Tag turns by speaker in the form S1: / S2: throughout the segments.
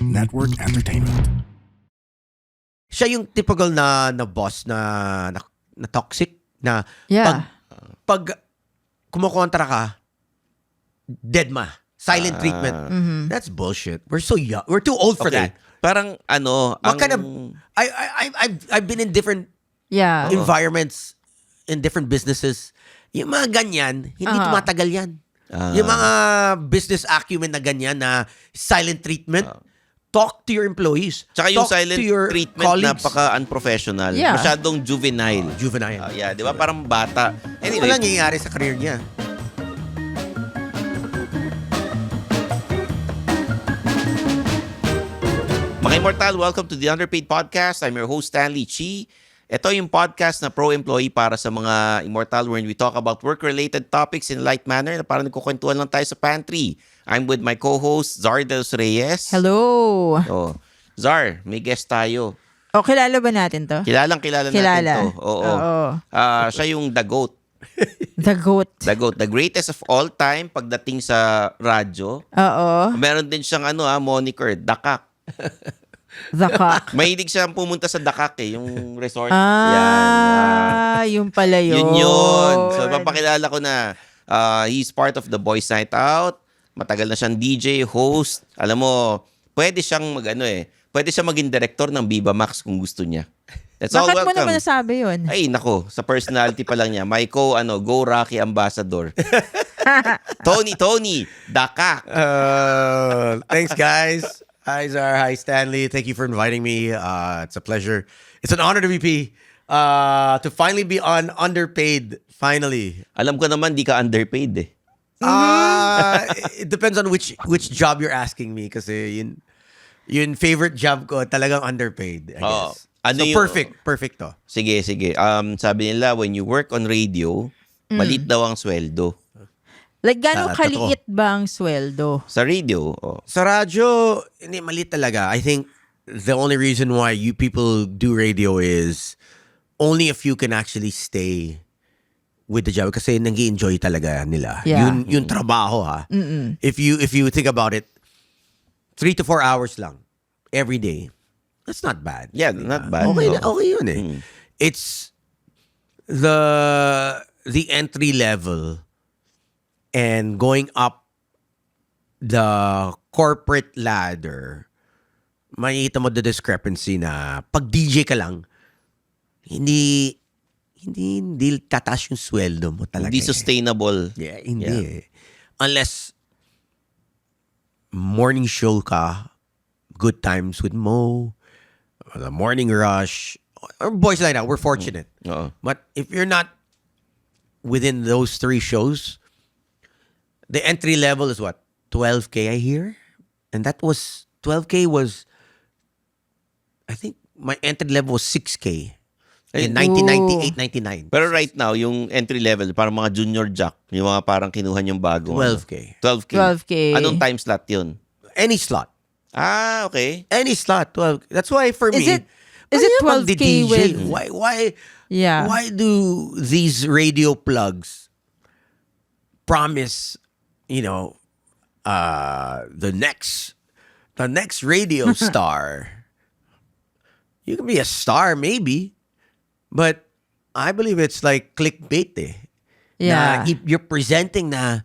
S1: Network Entertainment.
S2: Siya yung typical na boss na toxic na
S3: Yeah.
S2: pag kumukontra ka, dead ma. Silent treatment. That's bullshit. We're so young. We're too old for that.
S4: Parang
S2: What kind of I've been in different
S3: Yeah.
S2: environments, in different businesses. Yung mga ganyan, hindi tumatagal yan. Yung mga business acumen na ganyan na silent treatment, talk to your employees.
S4: Tsaka yung
S2: talk
S4: silent
S2: to your
S4: treatment
S2: colleagues.
S4: napaka-unprofessional.
S3: Yeah.
S4: Masyadong juvenile.
S2: Juvenile.
S4: Yeah, di ba? Parang bata.
S2: Ano
S4: Anyway,
S2: nangyayari sa career niya?
S4: mga Immortal, welcome to the Underpaid Podcast. I'm your host, Stanley Chi. Ito yung podcast na pro-employee para sa mga Immortal wherein we talk about work-related topics in a light manner na parang nagkukwentuhan lang tayo sa pantry. I'm with my co-host, Zar De Los Reyes.
S3: Hello.
S4: Oh. Zar, may guest tayo.
S3: O, kilala ba natin to?
S4: Kilala natin to. Oo. Siya yung The Goat.
S3: The Goat.
S4: The Goat. The greatest of all time pagdating sa radyo.
S3: Oo.
S4: Meron din siyang moniker, Dakak.
S3: The Cock.
S4: Mahilig siyang pumunta sa Dakak yung resort. Yan.
S3: Yung pala yun.
S4: Yun. So, papakilala ko na he's part of the Boys Night Out. Matagal na siyang DJ, host. Alam mo, pwede siyang pwede siya maging director ng Viva Max kung gusto niya. That's all.
S3: Bakit mo
S4: Welcome.
S3: naman nasabi yun?
S4: Ay, nako, sa personality pa lang niya. My Go Rocky Ambassador. Tony, Dakak.
S2: Thanks, guys. Hi, Zar. Hi, Stanley. Thank you for inviting me. It's a pleasure. It's an honor to be to finally be on Underpaid. Finally.
S4: Alam ko naman, di ka underpaid eh.
S2: It depends on which job you're asking me. Kasi yun favorite job ko, talagang underpaid, I guess. So perfect to.
S4: Sige. Sabi nila, when you work on radio, malit daw ang sweldo.
S3: Like, gano'ng
S2: Totoo.
S3: kaliit ba ang sweldo?
S4: Sa radio,
S2: Sa radyo, hindi, maliit talaga. I think the only reason why you people do radio is only a few can actually stay with the job kasi nag-i-enjoy talaga nila.
S3: Yeah.
S2: Yun trabaho ha. If you think about it, 3 to 4 hours lang every day. That's not bad.
S4: Yeah, not bad.
S2: Okay yun eh. It's the entry level and going up the corporate ladder, makikita mo the discrepancy na pag DJ ka lang, hindi tataas yung sweldo mo talaga.
S4: Hindi sustainable.
S2: Yeah, hindi eh. Unless morning show ka, Good Times with Mo, the Morning Rush, or Boys Night Out, we're fortunate.
S4: Oo.
S2: But if you're not within those 3 shows, the entry level is what? 12K I hear? And that was, 12K was, I think my entry level was 6K. In 1998, 99.
S4: Pero right now, yung entry level, parang mga junior jack, yung mga parang kinuha yung bago.
S2: 12K.
S3: 12K.
S4: Anong time slot yun?
S2: Any slot.
S4: Okay.
S2: Any slot. 12. That's why for me,
S3: Is it 12K with... Yeah.
S2: Why do these radio plugs promise, the next radio star? You can be a star maybe, but I believe it's like clickbait eh.
S3: Yeah.
S2: Na you're presenting na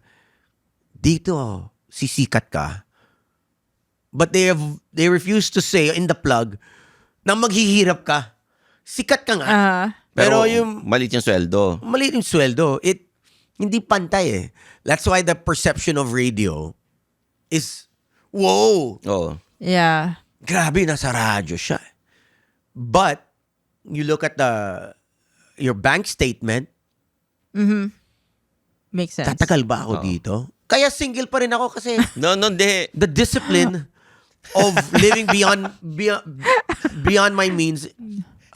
S2: dito sisikat ka. But they refuse to say in the plug na maghihirap ka. Sikat ka nga. Pero yung
S4: maliit yung sweldo.
S2: maliit yung sweldo, hindi pantay eh. That's why the perception of radio is, whoa,
S4: Oo.
S3: Yeah.
S2: grabe, nasa radyo siya. But, you look at your bank statement,
S3: Makes sense.
S2: tatagal ba ako dito? Kaya single pa rin ako kasi
S4: No, hindi.
S2: the discipline of living beyond my means,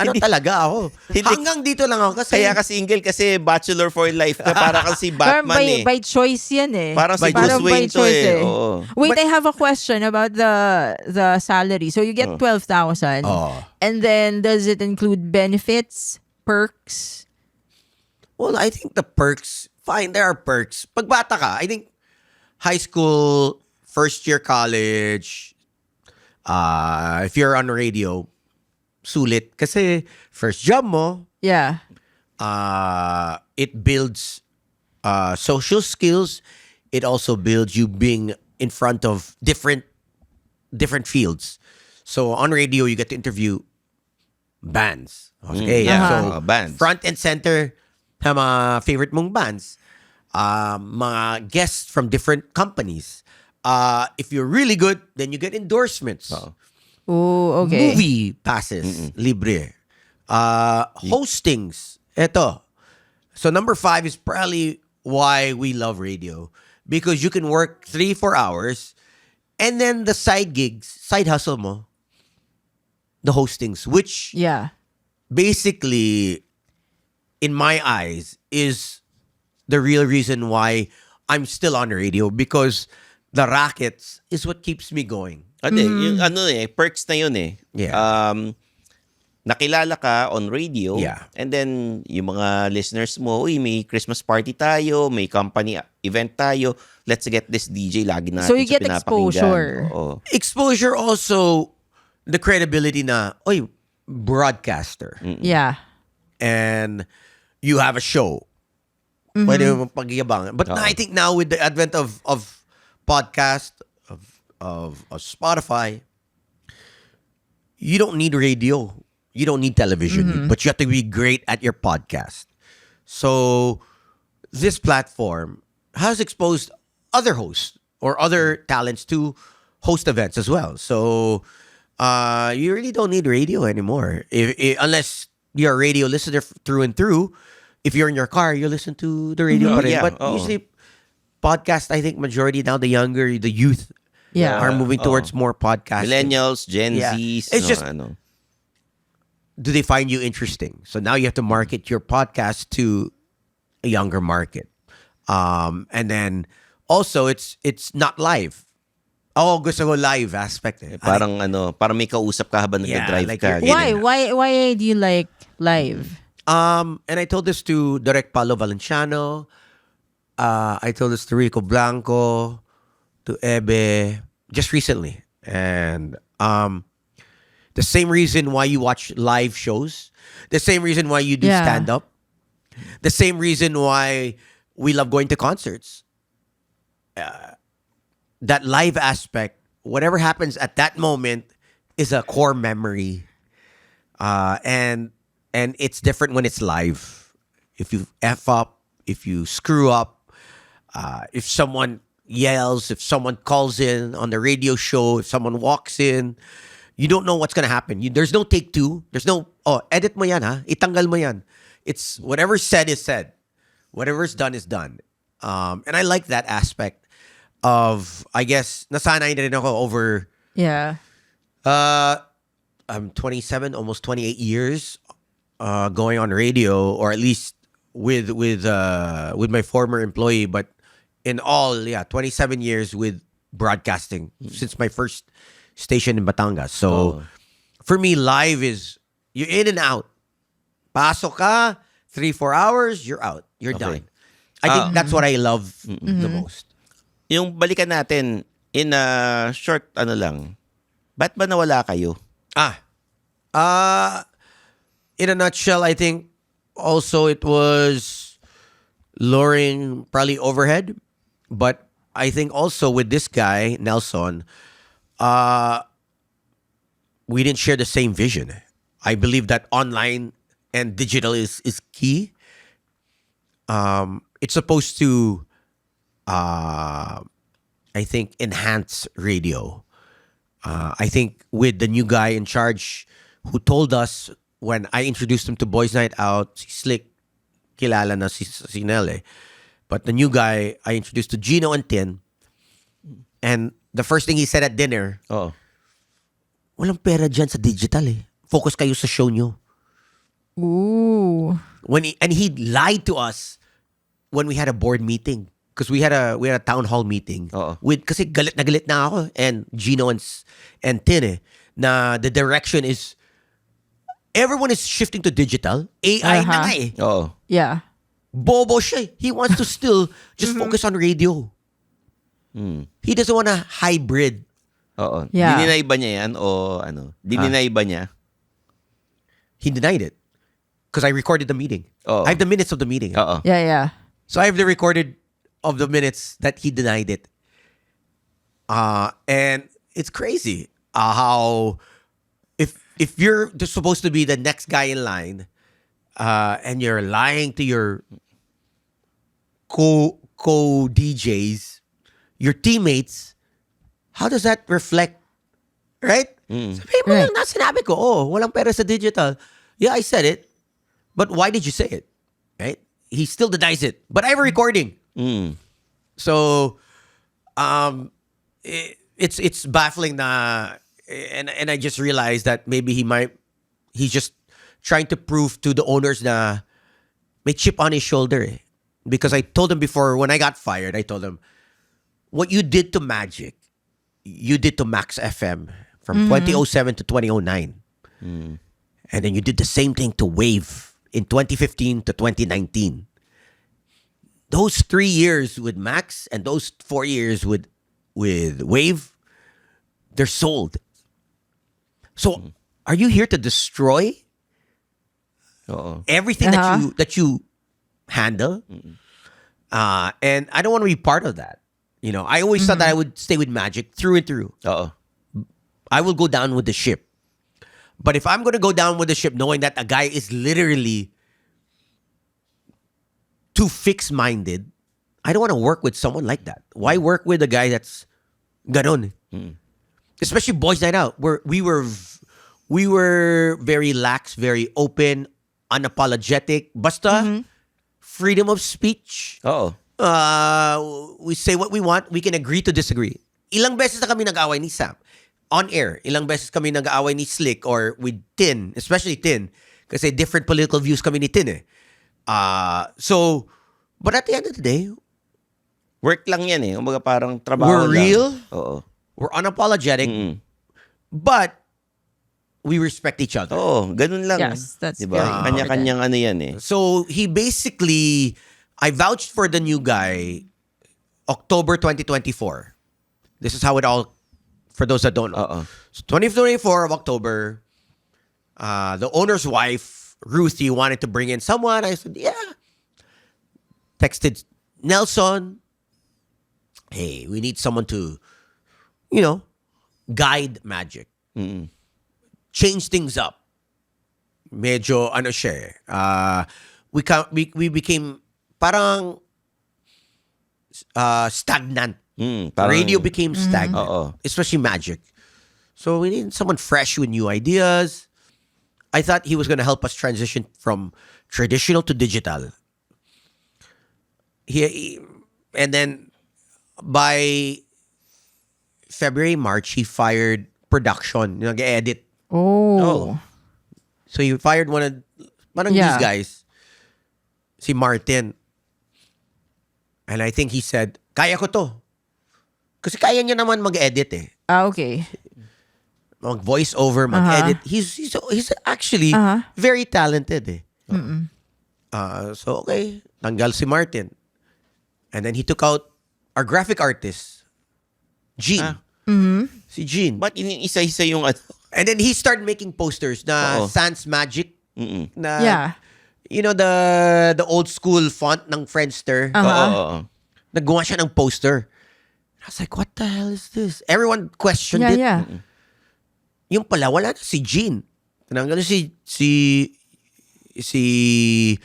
S2: talaga ako. Hanggang dito lang ako kasi
S4: Kaya ka single kasi bachelor for life ka. Para kasi
S3: Parang
S4: Batman eh.
S3: by choice yan eh.
S4: Parang si Bruce Wayne to eh. Oo.
S3: Wait, I have a question about the salary. So you get 12,000. And then does it include benefits, perks?
S2: Well, I think the perks, fine, there are perks. Pag bata ka, I think high school, first year college, If you're on radio, sulit. Kasi first job mo,
S3: Yeah.
S2: it builds social skills. It also builds you being in front of different fields. So on radio, you get to interview bands. Okay, so
S4: bands.
S2: front and center, mga favorite mong bands, mga guests from different companies. If you're really good, then you get endorsements.
S3: Oh, okay.
S2: Movie passes, libre. Hostings, eto. So number 5 is probably why we love radio. Because you can work 3-4 hours and then the side gigs, side hustle mo, the hostings, which
S3: Yeah.
S2: basically, in my eyes, is the real reason why I'm still on the radio, because the rackets is what keeps me going.
S4: Yung perks na yun eh.
S2: Yeah.
S4: Nakilala ka on radio,
S2: Yeah.
S4: and then yung mga listeners mo, uy, may Christmas party tayo, may company event tayo, let's get this DJ lagi natin
S3: So you
S4: sa
S3: get
S4: pinapakinggan.
S3: exposure.
S4: Oo.
S2: Exposure, also the credibility na, oy, broadcaster.
S3: Yeah.
S2: And you have a show. Pwede mo pagyabang. But I think now with the advent of podcast, of Spotify, you don't need radio. You don't need television. But you have to be great at your podcast. So this platform has exposed other hosts or other talents to host events as well. So you really don't need radio anymore. Unless you're a radio listener through and through. If you're in your car, you listen to the radio. pa rin.
S4: Yeah,
S2: But usually, podcast, I think majority now, the younger, the youth
S3: Yeah.
S2: are moving towards more podcasting.
S4: Millennials, Gen
S2: Yeah.
S4: Zs,
S2: It's just-
S4: ano.
S2: Do they find you interesting? So now you have to market your podcast to a younger market. And then also it's not live. Oh, gusto ko live aspect.
S4: Parang parang may kausap ka habang
S2: Yeah,
S4: nag-drive
S2: like
S4: ka.
S2: you're-
S4: ganyan.
S3: Why do you like live?
S2: And I told this to Direct Paulo Valenciano. I told this to Rico Blanco, to Ebe, just recently. And the same reason why you watch live shows, the same reason why you do
S3: Yeah.
S2: stand-up, the same reason why we love going to concerts. That live aspect, whatever happens at that moment, is a core memory. And it's different when it's live. If you F up, if you screw up, if someone yells, if someone calls in on the radio show, if someone walks in, you don't know what's gonna happen. There's no take two. There's no, edit mo yan ha, itanggal mo yan. It's whatever's said is said. Whatever's done is done. And I like that aspect of, I guess, nasanay na rin ako over,
S3: Yeah.
S2: I'm 27, almost 28 years going on radio, or at least with my former employee. But in all, 27 years with broadcasting since my first station in Batangas. So for me, live is you're in and out. Pasok ka, 3-4 hours, you're out. You're done. I think that's what I love the most.
S4: Yung balikan natin, in a short, ba't ba nawala kayo?
S2: In a nutshell, I think also it was lowering probably overhead. But I think also with this guy, Nelson, we didn't share the same vision. I believe that online and digital is key. It's supposed to, I think, enhance radio. I think with the new guy in charge who told us when I introduced him to Boys Night Out, si Slick, kilala na si Nel. But the new guy I introduced to Gino and Tin, and the first thing he said at dinner,
S4: Oo.
S2: walang pera dyan sa digital eh. Focus kayo sa show nyo.
S3: Ooh.
S2: And he lied to us when we had a board meeting. Because we had a town hall meeting.
S4: Oo.
S2: Kasi galit na ako and Gino and Tin na the direction is everyone is shifting to digital. AI na nga eh.
S4: Oo.
S3: Yeah.
S2: Bobo siya eh. He wants to still just focus on radio. He doesn't want to hybrid.
S4: Oo.
S3: Yeah.
S4: Dininay ba niya yan o ano? Dininay ba niya?
S2: He denied it because I recorded the meeting.
S4: Oo.
S2: I have the minutes of the meeting.
S4: Oo.
S3: Yeah.
S2: So I have the recorded of the minutes that he denied it. And it's crazy how if you're just supposed to be the next guy in line, and you're lying to your co DJs, your teammates, how does that reflect? Right? Sabihin mo
S3: Right.
S2: lang na sinabi ko, walang pera sa digital. Yeah, I said it. But why did you say it? Right? He still denies it. But I have a recording.
S4: Mm.
S2: So, it's baffling na, and I just realized that maybe he's just trying to prove to the owners na may chip on his shoulder. Because I told him before, when I got fired, I told him, what you did to Magic, you did to Max FM from 2007 to 2009. And then you did the same thing to Wave in 2015 to 2019. Those 3 years with Max and those 4 years with Wave, they're sold. So, are you here to destroy
S4: Oo.
S2: everything that you handle? And I don't want to be part of that. You know, I always thought that I would stay with Magic through and through.
S4: Oo.
S2: I will go down with the ship. But if I'm going to go down with the ship knowing that a guy is literally too fixed-minded, I don't want to work with someone like that. Why work with a guy that's ganon? Especially Boys Night Out, where we were very lax, very open, unapologetic. Basta freedom of speech.
S4: Oo.
S2: We say what we want. We can agree to disagree. Ilang beses na kami nag-away ni Sam. On air. Ilang beses kami nag-away ni Slick or with Tin. Especially Tin. Kasi different political views kami ni Tin eh. But at the end of the day,
S4: Work lang yan eh. Kumbaga parang trabaho
S2: we're
S4: lang.
S2: real.
S4: Oo.
S2: We're unapologetic. But we respect each other.
S4: Oo, ganun lang.
S3: Yes, that's
S4: diba?
S3: very important.
S4: Kanya-kanyang ano yan eh.
S2: So he basically, I vouched for the new guy October 2024. This is how it all, for those that don't know.
S4: Oo.
S2: So 2024 of October, the owner's wife, Ruthie, wanted to bring in someone. I said, yeah. Texted Nelson, hey, we need someone to, guide Magic. Change things up. Medyo, siya eh. We became parang stagnant.
S4: Parang,
S2: Radio became stagnant.
S4: Oo.
S2: Especially Magic. So we need someone fresh with new ideas. I thought he was going to help us transition from traditional to digital. And then by February, March, he fired production. Nag-edit.
S3: Oh.
S2: So he fired one of these guys. Si Martin. And I think he said, kaya ko to. Kasi kaya niya naman mag-edit eh.
S3: Okay.
S2: Mag-voice over, mag-edit. He's actually very talented eh. So okay, tanggal si Martin. And then he took out our graphic artist, Gene. Si Gene.
S4: ba't isa-isa yung ano?
S2: And then he started making posters na
S4: Oo.
S2: Sans Magic. Na,
S3: Yeah.
S2: You know, the old school font ng Friendster.
S4: Oo.
S2: Naggawa siya ng poster. I was like, what the hell is this? Everyone questioned it.
S3: Yeah.
S2: Yung pala, wala na si Gene. Tinanggal si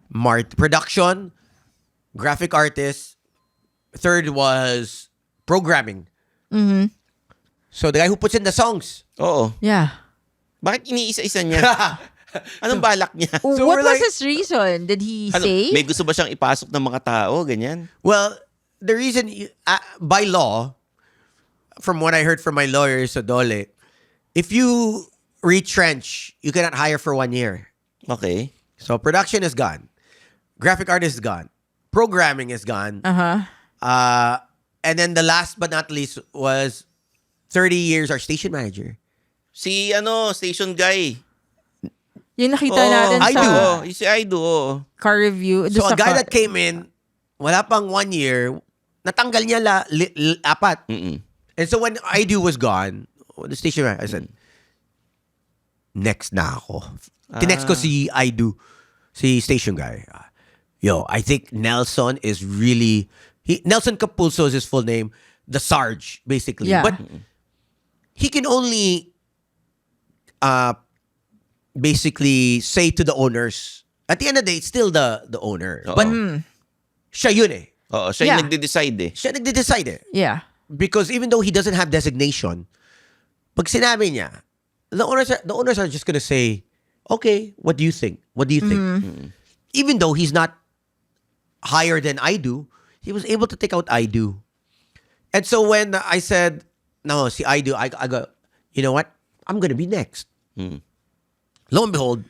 S2: Mart production, graphic artist. Third was programming. So the guy who puts in the songs.
S4: Oo.
S3: Yeah.
S4: Bakit iniisa-isa niya? Anong balak niya?
S2: So
S3: What
S2: we're
S3: was
S2: like-
S3: his reason? Did he
S4: Ano,
S3: say?
S4: may gusto ba siyang ipasok ng mga tao? Ganyan?
S2: Well, the reason, by law, from what I heard from my lawyer sa Dole, if you retrench, you cannot hire for 1 year.
S4: Okay.
S2: So production is gone. Graphic artist is gone. Programming is gone. And then the last but not least was 30 years our station manager.
S4: Si station guy.
S3: Yung nakita natin
S2: I
S3: sa
S2: do.
S4: Si Aido. Oo.
S3: car review.
S2: So
S3: doon
S2: a
S3: sa
S2: guy
S3: car-
S2: that came in, wala pang 1 year, natanggal niya apat. And so when IDU was gone, the station, I said, next na ako. Tinext ko si IDU, si station guy. Yo, I think Nelson is really, Nelson Capulso is his full name, the Sarge, basically.
S3: Yeah.
S2: But he can only basically say to the owners, at the end of the day, it's still the owner.
S4: Oo.
S2: But siya yun eh.
S4: Oo, siya
S3: Yeah.
S4: yung nagde-decide eh.
S2: Siya nagde-decide eh.
S3: Yeah.
S2: Because even though he doesn't have designation, pag sinabi niya, the owners are just gonna say, okay, what do you think? What do you think? Even though he's not higher than I do, he was able to take out I do. And so when I said, no, see I do, I go, you know what? I'm gonna be next. Lo and behold,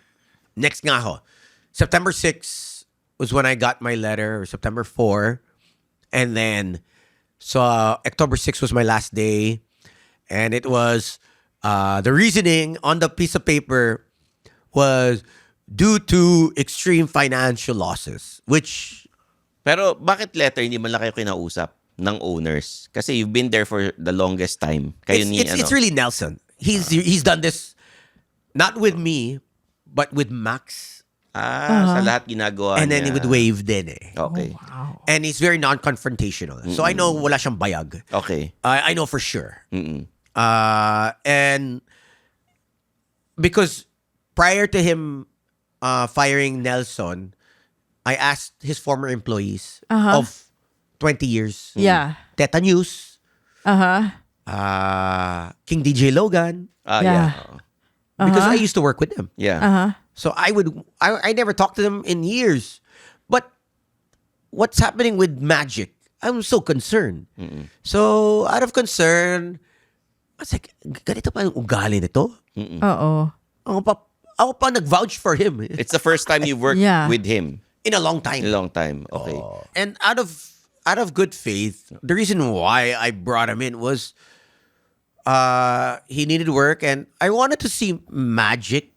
S2: next nga ako. September 6 was when I got my letter, or September 4. And then, so October 6 was my last day. And it was, the reasoning on the piece of paper was due to extreme financial losses, which,
S4: Pero bakit letter hindi man lang kayo kinausap ng owners? Kasi you've been there for the longest time. Kayo
S2: it's really Nelson. He's done this, not with me, but with Max.
S4: sa lahat ginagawa
S2: And then
S4: niya.
S2: with Wave din eh.
S4: Okay.
S2: And he's very non-confrontational. So I know wala siyang bayag.
S4: Okay.
S2: I know for sure.
S4: Mm-mm.
S2: And because prior to him firing Nelson, I asked his former employees of 20 years.
S3: Yeah.
S2: Teta News,
S3: Uh-huh.
S2: King DJ Logan,
S4: Yeah.
S3: Yeah.
S2: because I used to work with them.
S4: Yeah.
S3: Uh-huh.
S2: So I never talked to them in years. But what's happening with Magic? I'm so concerned. So out of concern, I was like, ganito pa yung ugali nito?
S3: Oo.
S2: Ako pa nag-vouch for him
S4: It's the first time you've worked
S3: Yeah.
S4: with him
S2: in a long time.
S4: in a long time. Okay.
S2: And out of good faith, the reason why I brought him in was he needed work and I wanted to see Magic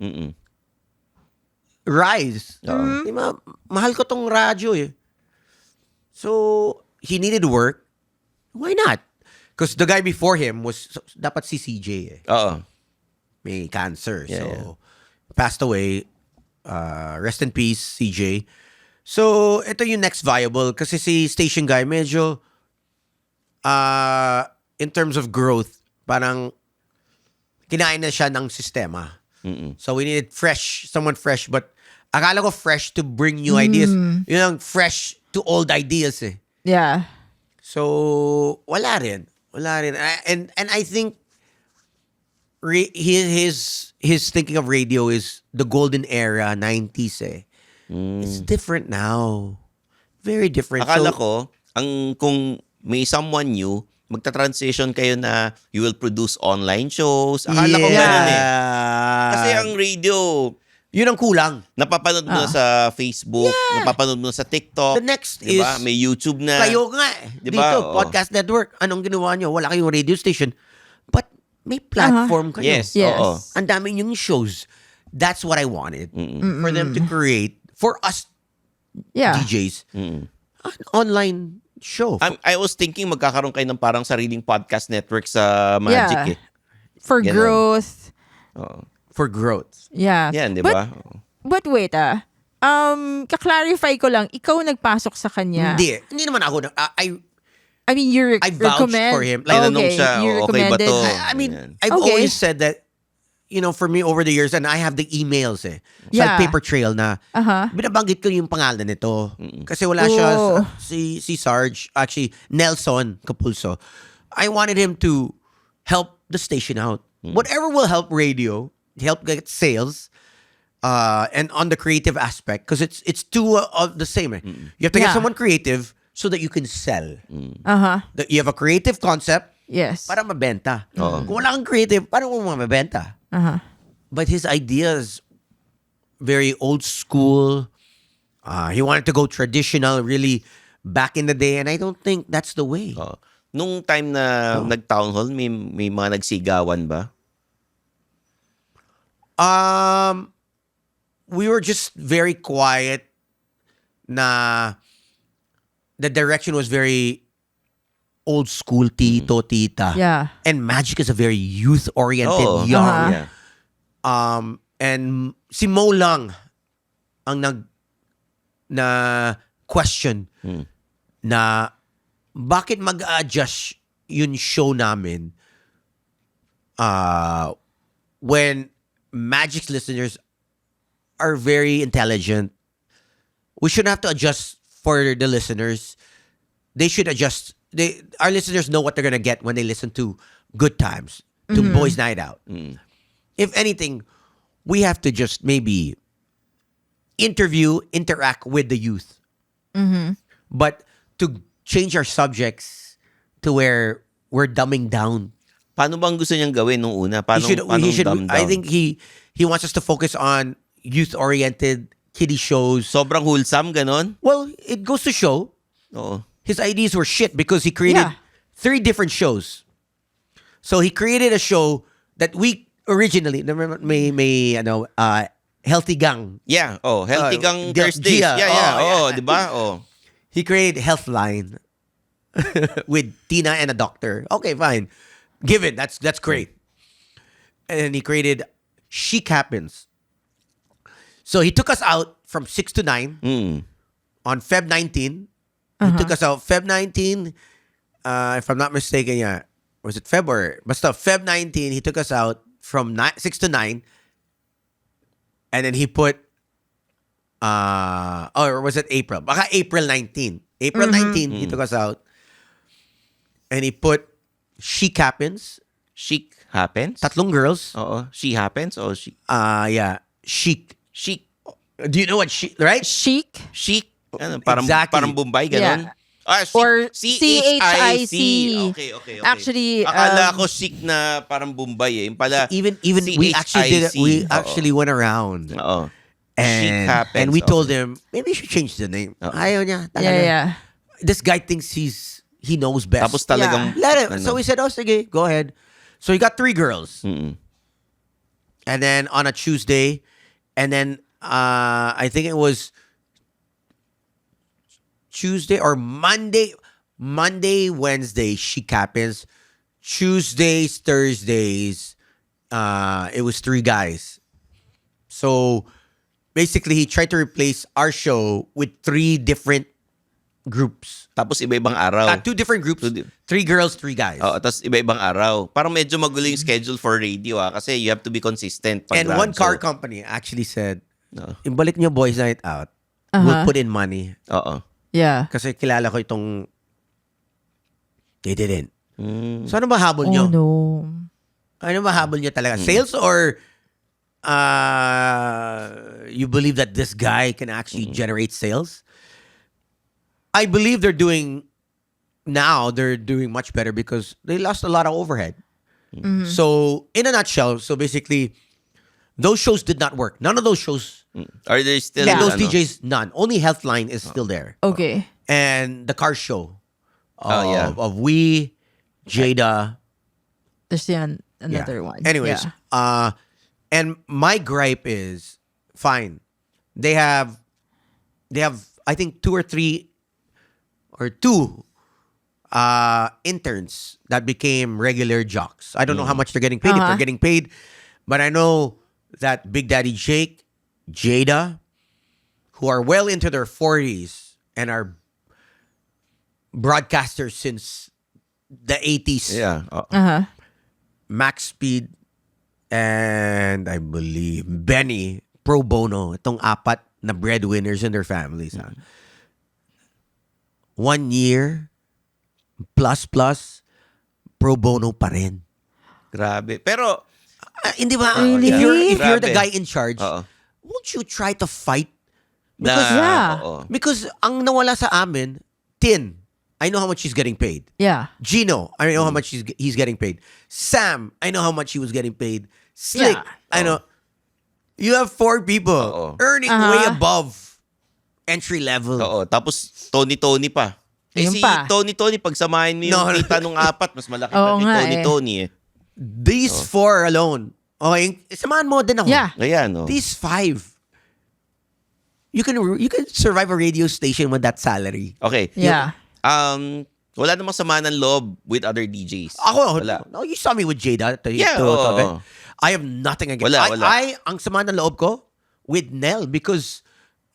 S2: rise. Di ba? Mahal ko tong radyo eh. So, he needed work. Why not? Because the guy before him was dapat si CJ eh.
S4: Oo.
S2: May cancer.
S4: Yeah,
S2: so,
S4: yeah.
S2: passed away. Rest in peace, CJ. So, ito yung next viable. Kasi si station guy, medyo, in terms of growth, parang, kinain na siya ng sistema. So, we needed someone fresh. But, akala ko fresh to bring new ideas. Yun ang fresh to old ideas eh.
S3: Yeah.
S2: So, wala rin. And I think his thinking of radio is the golden era, 90s eh. It's different now. Very different.
S4: Akala
S2: So,
S4: ko, kung may someone new, magta-transition kayo na you will produce online shows. Akala ko ganun eh. Kasi ang radio,
S2: yun ang kulang.
S4: napapanood mo na sa Facebook, napapanood mo na sa TikTok.
S2: The next
S4: diba?
S2: is,
S4: May YouTube na.
S2: kayo nga eh.
S4: Diba?
S2: Dito,
S4: Oo.
S2: Podcast Network. Anong ginawa nyo? Wala kayong radio station. But may platform kayo.
S4: Yes.
S3: Yes.
S4: Oo.
S2: Ang dami yung shows. That's what I wanted. For them to create, for us
S3: Yeah.
S2: DJs, an online show.
S4: I was thinking magkakaroon kayo ng parang sariling podcast network sa Magic eh.
S3: For
S4: Ganon.
S3: growth.
S4: Oo.
S2: For growth.
S3: Yeah.
S4: Yan, di ba?
S3: But wait ka-clarify ko lang, ikaw nagpasok sa kanya.
S2: Hindi naman ako.
S3: I mean,
S2: I vouched
S3: recommend.
S2: for him.
S4: Tinanong siya,
S3: you
S4: okay ba
S3: recommended.
S4: to?
S2: I mean,
S4: Yan.
S2: I've
S3: Okay.
S2: always said that, for me over the years, and I have the emails eh.
S3: Yeah.
S2: Sa paper trail na, binabanggit ko yung pangalan nito. Kasi wala siya,
S3: Oh.
S2: si Sarge, actually, Nelson Capulso. I wanted him to help the station out. Whatever will help radio, help get sales, and on the creative aspect, because it's two of the same. Eh. You have to get
S3: Yeah.
S2: someone creative so that you can sell. That you have a creative concept,
S3: Yes.
S2: para mabenta. Kung wala kang creative, paano mo mabenta? But his ideas, very old school. He wanted to go traditional, really back in the day, and I don't think that's the way.
S4: Oo. Nung time na nag-town hall, may mga nagsigawan ba?
S2: We were just very quiet. Na the direction was very old school tito, tita.
S3: Yeah.
S2: And Magic is a very youth-oriented,
S4: Oo.
S2: young.
S3: Uh-huh.
S4: Yeah.
S2: And si Mo lang ang na question na bakit mag-adjust yung show namin when Magic's listeners are very intelligent. We shouldn't have to adjust for the listeners. They should adjust. Our listeners know what they're gonna get when they listen to Good Times, to Boys Night Out. If anything, we have to just maybe interact with the youth. But to change our subjects to where we're dumbing down.
S4: Paano bang gusto niyang gawin nung una? Paano dumb down?
S2: I think he wants us to focus on youth-oriented kiddie shows.
S4: Sobrang wholesome, ganon?
S2: Well, it goes to show
S4: Oo.
S2: his ideas were shit because he created
S3: Yeah.
S2: 3 different shows. So he created a show that we originally may Healthy Gang.
S4: Yeah, Healthy Gang
S2: Gia.
S4: Thursdays. Yeah,
S2: Oh, yeah.
S4: di ba? Oh.
S2: He created Healthline with Tina and a doctor. Okay, fine. Give it. That's great. And then he created Chic Happens. So he took us out from 6 to 9 on Feb 19. He took us out Feb 19. If I'm not mistaken, yeah. Was it February? Basta Feb 19, he took us out from 6 to 9. And then he put or was it April? Baka April 19. April 19, he took us out. And he put Chic Happens.
S4: Chic happens?
S2: Tatlong girls.
S4: Oo. She happens o she...
S2: Yeah. Chic.
S4: Chic.
S2: Do you know what chic, right?
S3: Chic.
S4: Chic? Ano, parang,
S2: Exactly.
S4: parang Bombay, ganon?
S3: Yeah.
S4: Chic.
S3: Or
S4: C-H-I-C.
S3: C-H-I-C.
S4: Okay.
S3: Actually,
S4: Akala ko chic na parang Bombay eh. Yung pala,
S2: Even we actually did it. We
S4: C-H-I-C.
S2: actually went around.
S4: Oo. Chic
S2: And,
S4: happens.
S2: and we
S4: Okay.
S2: told him, maybe you should change the name. Ayaw niya. Talaga.
S3: Yeah.
S2: This guy thinks he knows best.
S4: Tapos talagang...
S2: Let him.
S4: ano.
S2: So we said, sige, go ahead. So he got 3 girls.
S4: Mm-mm.
S2: And then on a Tuesday, and then I think it was Tuesday or Monday, Wednesday, Chic Happens. Tuesdays, Thursdays, it was 3 guys. So basically, he tried to replace our show with 3 different groups.
S4: Tapos iba-ibang araw.
S2: 2 different groups.
S4: Two di-
S2: 3 girls, 3 guys.
S4: Oo, tapos iba-ibang araw. Parang medyo magulo yung schedule for radio kasi you have to be consistent. Pag
S2: And one car
S4: so,
S2: company actually said,
S4: No.
S2: ibalik niyo Boys Night Out. We'll put in money.
S4: Oo.
S3: Yeah.
S2: Kasi kilala ko itong they didn't.
S4: Mm.
S2: So ano ba habol
S3: Oh
S2: nyo?
S3: no.
S2: Ano ba habol nyo talaga? Sales or you believe that this guy can actually generate sales? I believe they're doing much better because they lost a lot of overhead. So in a nutshell, so basically those shows did not work. None of those shows
S4: Are there still...
S2: and those
S4: ano?
S2: DJs, none. Only Healthline is still there.
S3: Okay.
S2: And the car show
S4: yeah.
S2: of we, Jada.
S3: There's another
S2: Yeah.
S3: one.
S2: Anyways,
S3: Yeah.
S2: and my gripe is fine. They have I think 2 or 3 or 2 interns that became regular jocks. I don't know how much they're getting paid, if they're getting paid, but I know that Big Daddy Jake, Jada, who are well into their 40s and are broadcasters since the 80s.
S4: Yeah. Oo.
S3: Uh-huh.
S2: Max Speed, and I believe Benny, pro bono, itong 4 na breadwinners in their families. Ha? 1 year, plus, pro bono pa rin.
S4: Grabe. Pero...
S2: Hindi ba?
S3: Really?
S2: If you're the
S4: Grabe.
S2: guy in charge,
S4: Oo.
S2: won't you try to fight?
S4: Oo.
S2: Because ang nawala sa amin, Tin, I know how much he's getting paid.
S3: Yeah.
S2: Gino, I know how much he's getting paid. Sam, I know how much he was getting paid. Slick,
S3: Yeah.
S2: I know. You have 4 people
S4: Oo.
S2: earning way above entry level.
S4: Oo. Tapos, Tony pa.
S3: Yun
S4: Si
S3: pa.
S4: Tony, pagsamahin mo yung
S2: No.
S4: kita nung 4, mas malaki
S3: Oo
S4: pa si
S3: nga
S4: Tony eh.
S2: These 4 alone. Okay, samahan mo din ako.
S3: Yeah.
S4: Ayan, oh.
S2: These 5. You can survive a radio station with that salary.
S4: Okay.
S3: Yeah.
S4: Wala namang sama ng loob with other DJs.
S2: Ako,
S4: Wala.
S2: no, you saw me with Jada.
S4: Yeah,
S2: to
S4: oo.
S2: event. I have nothing against.
S4: Wala.
S2: Ang sama ng loob ko with Nell because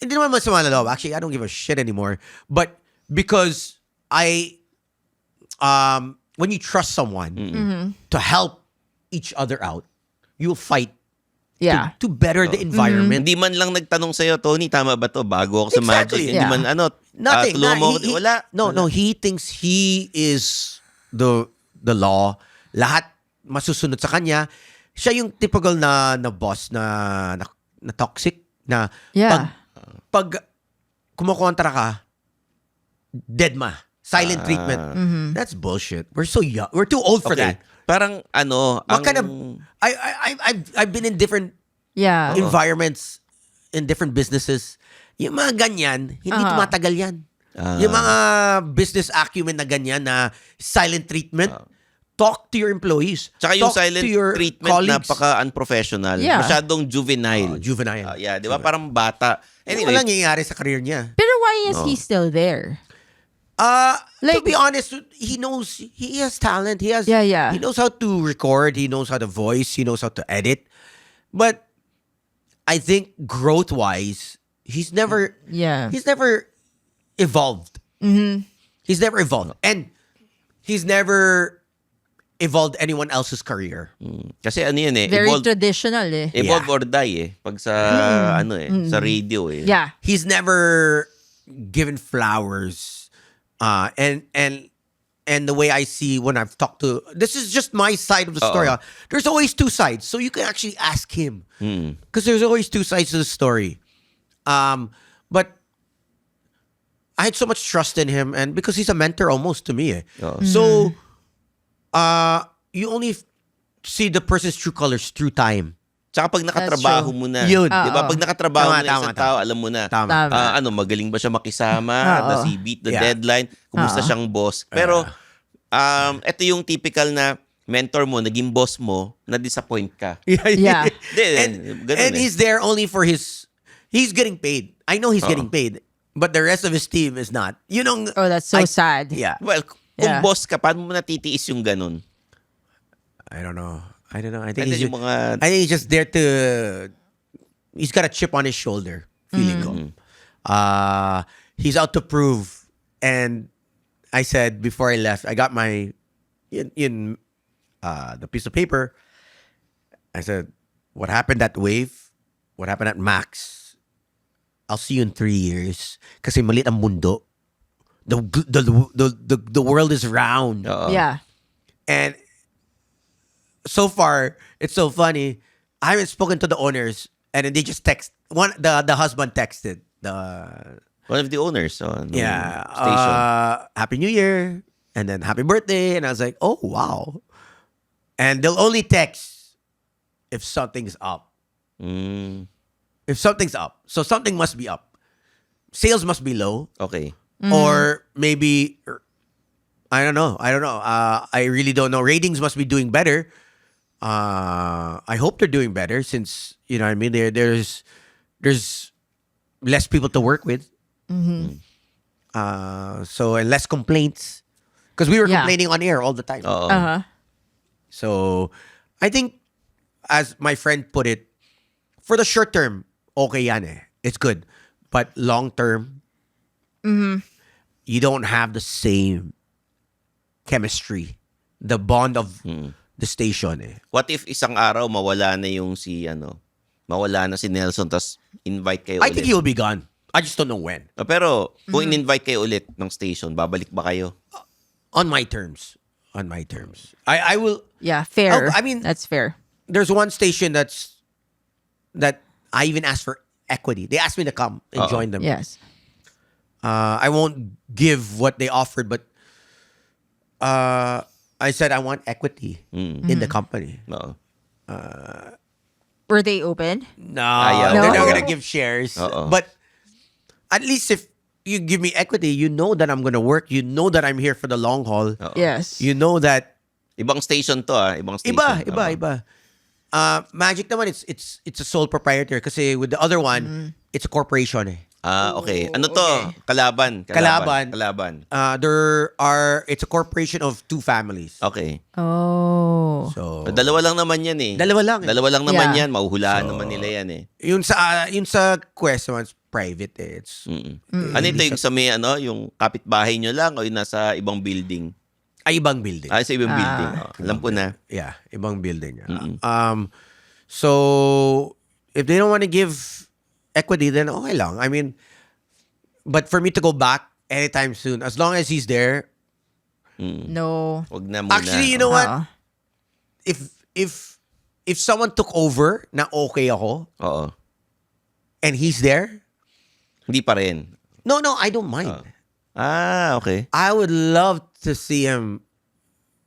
S2: hindi naman masama ng loob. Actually, I don't give a shit anymore. But because when you trust someone to help each other out, you'll fight
S3: Yeah.
S2: to better the environment.
S4: Hindi man lang nagtanong sa'yo, Tony, tama ba to? Bago ako sa
S2: Exactly.
S4: Magic. Hindi
S3: Yeah.
S4: man,
S2: Nothing.
S4: tulungan mo.
S2: He-
S4: Wala.
S2: No, he thinks he is the law. Lahat masusunod sa kanya. Siya yung typical na boss na toxic na
S3: Yeah.
S2: pag kumukontra ka, dead ma. Silent treatment. That's bullshit. We're so young. We're too old for
S4: Okay.
S2: that.
S4: Parang
S2: What kind of I've been in different
S3: Yeah.
S2: environments, in different businesses. Yung mga ganyan, hindi tumatagal yan. Yung mga business acumen na ganyan na silent treatment, talk to your employees.
S4: Tsaka yung
S2: talk
S4: silent
S2: to your
S4: treatment,
S2: colleagues.
S4: napaka-unprofessional.
S3: Yeah.
S4: Masyadong juvenile.
S2: Juvenile.
S4: Yeah, di ba? Parang bata.
S2: Anyway,
S4: Anyway,
S2: walang nangyayari sa career niya.
S3: Pero why is he still there?
S2: To
S3: Like-
S2: be honest, he knows he has talent. He has
S3: Yeah.
S2: He knows how to record. He knows how to voice. He knows how to edit. But I think growth wise, he's never
S3: Yeah.
S2: he's never evolved. He's never evolved, and he's never evolved anyone else's career.
S4: kasi ano yun eh.
S3: Very
S4: Evolve,
S3: traditional eh.
S4: evolve or die eh. Pag sa, sa radio eh.
S3: Yeah.
S2: He's never given flowers, and the way I see when I've talked to, this is just my side of the story. There's always two sides, so you can actually ask him because there's always two sides to the story. But I had so much trust in him, and because he's a mentor almost to me, so you only see the person's true colors through time.
S4: Tsaka pag nakatrabaho
S3: true.
S4: mo na.
S2: Yun.
S4: Di ba? Pag nakatrabaho mo
S2: Tama,
S4: na isang
S2: tama.
S4: tao, alam mo na.
S2: Tama.
S3: Tama.
S4: Magaling ba siya makisama?
S3: Oo.
S4: Does he beat the
S2: Yeah.
S4: deadline? Kumusta siyang boss? Pero, ito yung typical na mentor mo, naging boss mo, na-disappoint ka.
S3: Yeah.
S4: Ganun
S2: And
S4: eh.
S2: he's there only for he's getting paid. I know he's getting paid, but the rest of his team is not. You know.
S3: Oh, that's so sad.
S2: Yeah.
S4: Well, kung
S3: Yeah.
S4: boss ka, paano mo natitiis yung ganun?
S2: I don't know. I think
S4: And
S2: he's
S4: then yung mga...
S2: I think he's just there to. He's got a chip on his shoulder. Feeling ko. He's out to prove. And I said before I left, I got my the piece of paper. I said, "What happened at Wave? What happened at Max? I'll see you in 3 years. Kasi maliit ang mundo. The world is round."
S4: Oo.
S3: Yeah.
S2: And so far, it's so funny. I haven't spoken to the owners, and then they just text. The husband texted
S4: One of the owners on
S2: station. Happy New Year, and then Happy Birthday, and I was like, oh wow. And they'll only text if something's up.
S4: Mm,
S2: If something's up, so something must be up. Sales must be low,
S4: okay.
S2: or maybe I don't know. I really don't know. Ratings must be doing better. I hope they're doing better since you know what I mean. There's less people to work with. So and less complaints because we were
S3: Yeah.
S2: complaining on air all the time.
S4: Oo.
S3: Uh-huh.
S2: So I think, as my friend put it, for the short term, okay yan eh. It's good, but long term, you don't have the same chemistry, the bond of the station eh.
S4: What if isang araw mawala na yung mawala na si Nelson tas invite kayo
S2: I
S4: ulit?
S2: think he will be gone. I just don't know when.
S4: Pero kung in-invite kayo ulit ng station, babalik ba kayo?
S2: On my terms. On my terms. I will.
S3: Yeah, fair.
S2: I mean-
S3: that's fair.
S2: There's one station that I even asked for equity. They asked me to come and join them.
S3: Yes.
S2: I won't give what they offered, but I said I want equity in the company.
S4: Oo.
S3: Were they open?
S2: No,
S4: Ayaw.
S2: they're not
S3: No?
S2: gonna give shares.
S4: Uh-oh.
S2: But at least if you give me equity, you know that I'm gonna work. You know that I'm here for the long haul.
S4: Oo.
S3: Yes.
S2: You know that
S4: Ibang station to ibang station.
S2: iba. Magic naman, it's a sole proprietor kasi with the other one, it's a corporation eh.
S4: Okay. Ano to?
S3: Okay.
S4: Kalaban.
S2: It's a corporation of two families.
S4: Okay.
S3: Oh.
S2: So,
S4: Dalawa lang naman yan eh.
S2: Dalawa lang eh.
S4: Dalawa lang naman
S3: Yeah.
S4: yan. Mahuhulaan naman nila yan eh.
S2: yun sa Quest naman, it's private eh. It's,
S4: Ano ito yung sa may yung kapitbahay nyo lang o yung nasa ibang building?
S2: ibang building.
S4: Sa ibang building. Alam ko na.
S2: Yeah, ibang building. So, if they don't want to give equity, then okay lang. I mean, but for me to go back anytime soon, as long as he's there,
S3: No.
S4: Wag na muna.
S2: actually, you know what?
S3: Oo.
S2: If someone took over na okay ako,
S4: Oo.
S2: and he's there,
S4: Hindi pa rin.
S2: no, I don't mind.
S4: Okay.
S2: I would love to see him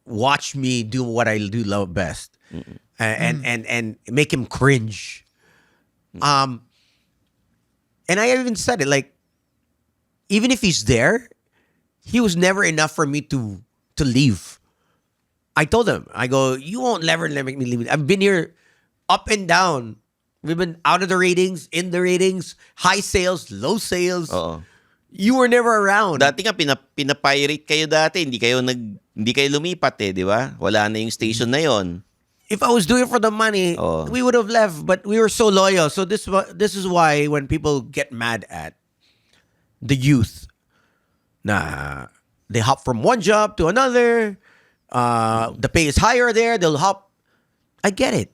S2: watch me do what I do love best, and make him cringe. And I even said it, like, even if he's there, he was never enough for me to leave. I told him, I go, you won't never let me leave. I've been here up and down. We've been out of the ratings, in the ratings, high sales, low sales.
S4: Oo.
S2: You were never around.
S4: Dati nga pinapirate kayo dati, hindi kayo lumipat di ba? Wala na yung station na yon.
S2: If I was doing it for the money,
S4: Oh.
S2: we would have left. But we were so loyal. So this is why when people get mad at the youth, they hop from one job to another. The pay is higher there. They'll hop. I get it.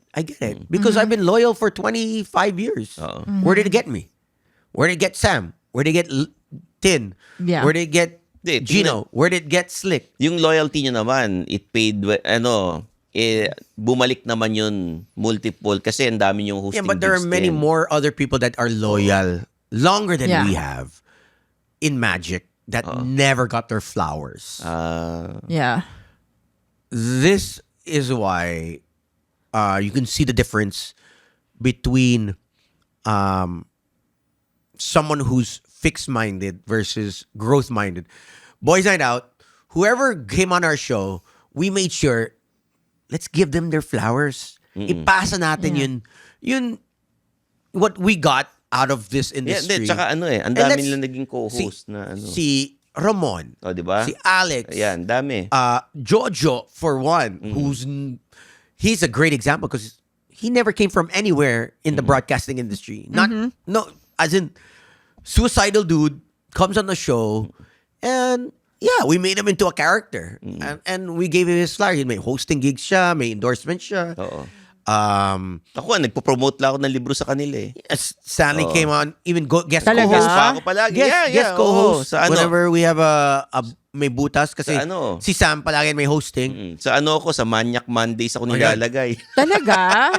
S2: Because I've been loyal for 25 years. Where did it get me? Where did it get Sam? Where did it get Tin?
S3: Yeah.
S2: Where did it get
S4: Di,
S2: Gino? Where did it get Slick?
S4: Yung loyalty nyo naman, it paid, bumalik naman yun multiple kasi ang dami yung hosting
S2: Yeah, but there are
S4: gigs
S2: many
S4: din.
S2: more other people that are loyal longer than
S3: Yeah.
S2: we have in Magic that never got their flowers.
S3: Yeah.
S2: This is why you can see the difference between someone who's fixed-minded versus growth-minded. Boys Night Out, whoever came on our show, we made sure, let's give them their flowers. Ipasa natin yun, what we got out of this
S4: Yeah,
S2: industry.
S4: tsaka ang
S2: And
S4: dami
S2: let's-
S4: nila naging co-host na
S2: Si Ramon,
S4: di ba?
S2: si Alex,
S4: Ayan, dami.
S2: Jojo, for one, he's a great example because he never came from anywhere in the broadcasting industry. No, as in, suicidal dude comes on the show, and yeah, we made him into a character, and we gave him his flyer. He may hosting gigs siya, may endorsement siya.
S4: Oo. Ako, nagpo-promote lang ako ng libro sa kanila eh.
S2: Stanley came on, even guest
S3: Talaga?
S2: co-host.
S4: Pa ako palagi.
S2: Guest co-host.
S4: Sa ano?
S2: Whenever we have a may butas kasi
S4: Sa ano?
S2: si Sam palagi may hosting.
S4: Sa sa Maniac Mondays ako
S2: Ayan.
S4: nilalagay.
S3: Talaga?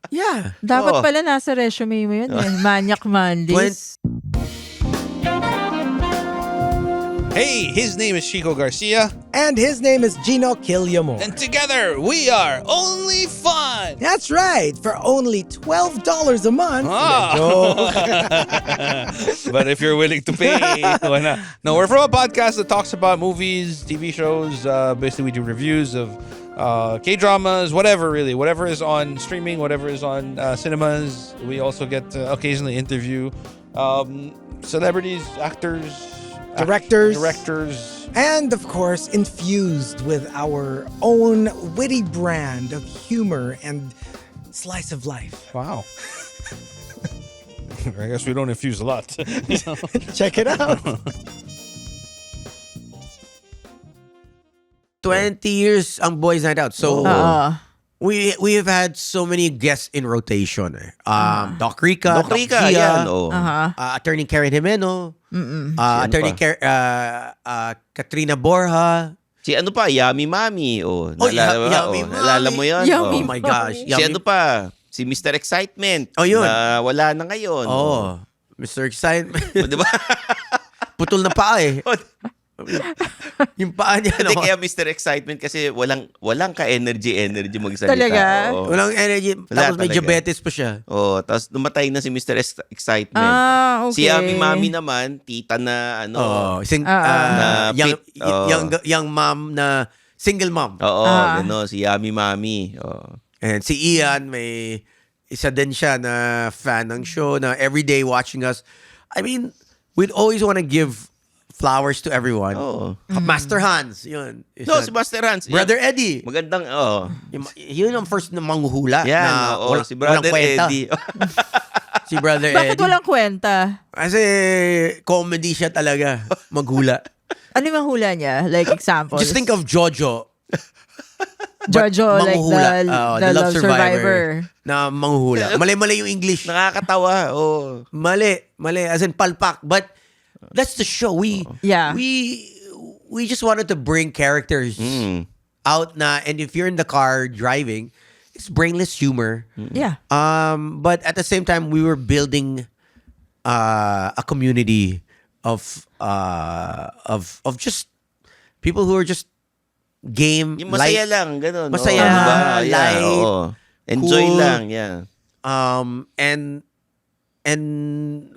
S2: Yeah.
S3: Dapat
S4: Oo.
S3: pala nasa resume mo yun eh. Maniac Mondays.
S1: Hey, his name is Chico Garcia,
S5: And his name is Gino Killiamore.
S1: and together we are Only Fun.
S5: That's right, for only $12 a month.
S1: Ah.
S5: Joke.
S1: But if you're willing to pay, why not? No, we're from a podcast that talks about movies, TV shows. Basically, we do reviews of K-dramas, whatever is on streaming, whatever is on cinemas. We also get to occasionally interview celebrities, actors, directors.
S5: And of course, infused with our own witty brand of humor and slice of life.
S1: Wow. I guess we don't infuse a lot.
S5: Check it out.
S2: 20 years ang Boys Night Out. So, we have had so many guests in rotation. Doc Rica,
S4: Doc Rica,
S2: Gia,
S4: yan. Oh.
S2: Attorney Karen Jimeno, Attorney Katrina Borja.
S4: Si ano pa, Yummy Mami.
S2: Yummy Mami.
S4: Naalala mo yun?
S3: Yummy
S2: Oh my gosh.
S4: Si ano pa, si Mr. Excitement.
S2: Oh, yun.
S4: Na wala na ngayon.
S2: Oh, Mr. Excitement.
S4: Di ba?
S2: Putol na paa eh. Yung paa niya,
S4: Hindi,
S2: no?
S4: kaya Mr. Excitement kasi walang ka-energy magsalita.
S3: Talaga?
S4: Oo.
S2: Walang energy.
S4: Wala
S2: Tapos may
S4: talaga.
S2: diabetes pa siya.
S4: Oh, tapos numatay na si Mr. Excitement.
S3: Okay.
S4: Si Yummy Mami naman, tita na
S2: Oh,
S4: Na
S2: young,
S4: fit. Oh.
S2: young mom na single mom.
S4: Oo, gano'n, si Yummy Mami. Oh.
S2: And si Ian, may isa din siya na fan ng show na everyday watching us. I mean, we'd always want to give flowers to everyone.
S4: Oo.
S2: Master Hans, yun.
S4: No, si Master Hans.
S2: Brother Eddie.
S4: Magandang,
S2: Yun ang first na manghuhula.
S4: Yan,
S2: na
S4: oo. Si Brother
S2: walang kwenta.
S4: Eddie.
S2: Si Brother
S3: Bakit
S2: Eddie.
S3: walang kwenta?
S2: Kasi comedy siya talaga. Maghula.
S3: Ano yung hula niya? Like examples.
S2: Just think of Jojo.
S3: Jojo, like
S2: Manghuhula.
S3: the Love Survivor.
S2: Na manghuhula. Mali-mali yung English.
S4: Nakakatawa. Oh.
S2: Mali. As in palpak. But that's the show. We just wanted to bring characters out na, and if you're in the car driving, it's brainless humor.
S3: Yeah.
S2: But at the same time, we were building a community of just people who are just game,
S4: Yung masaya
S2: light,
S4: lang, ganun.
S2: Masaya
S4: Oo,
S2: lang,
S4: diba? Yeah,
S2: light,
S4: oo. Enjoy
S2: cool.
S4: lang, yeah.
S2: And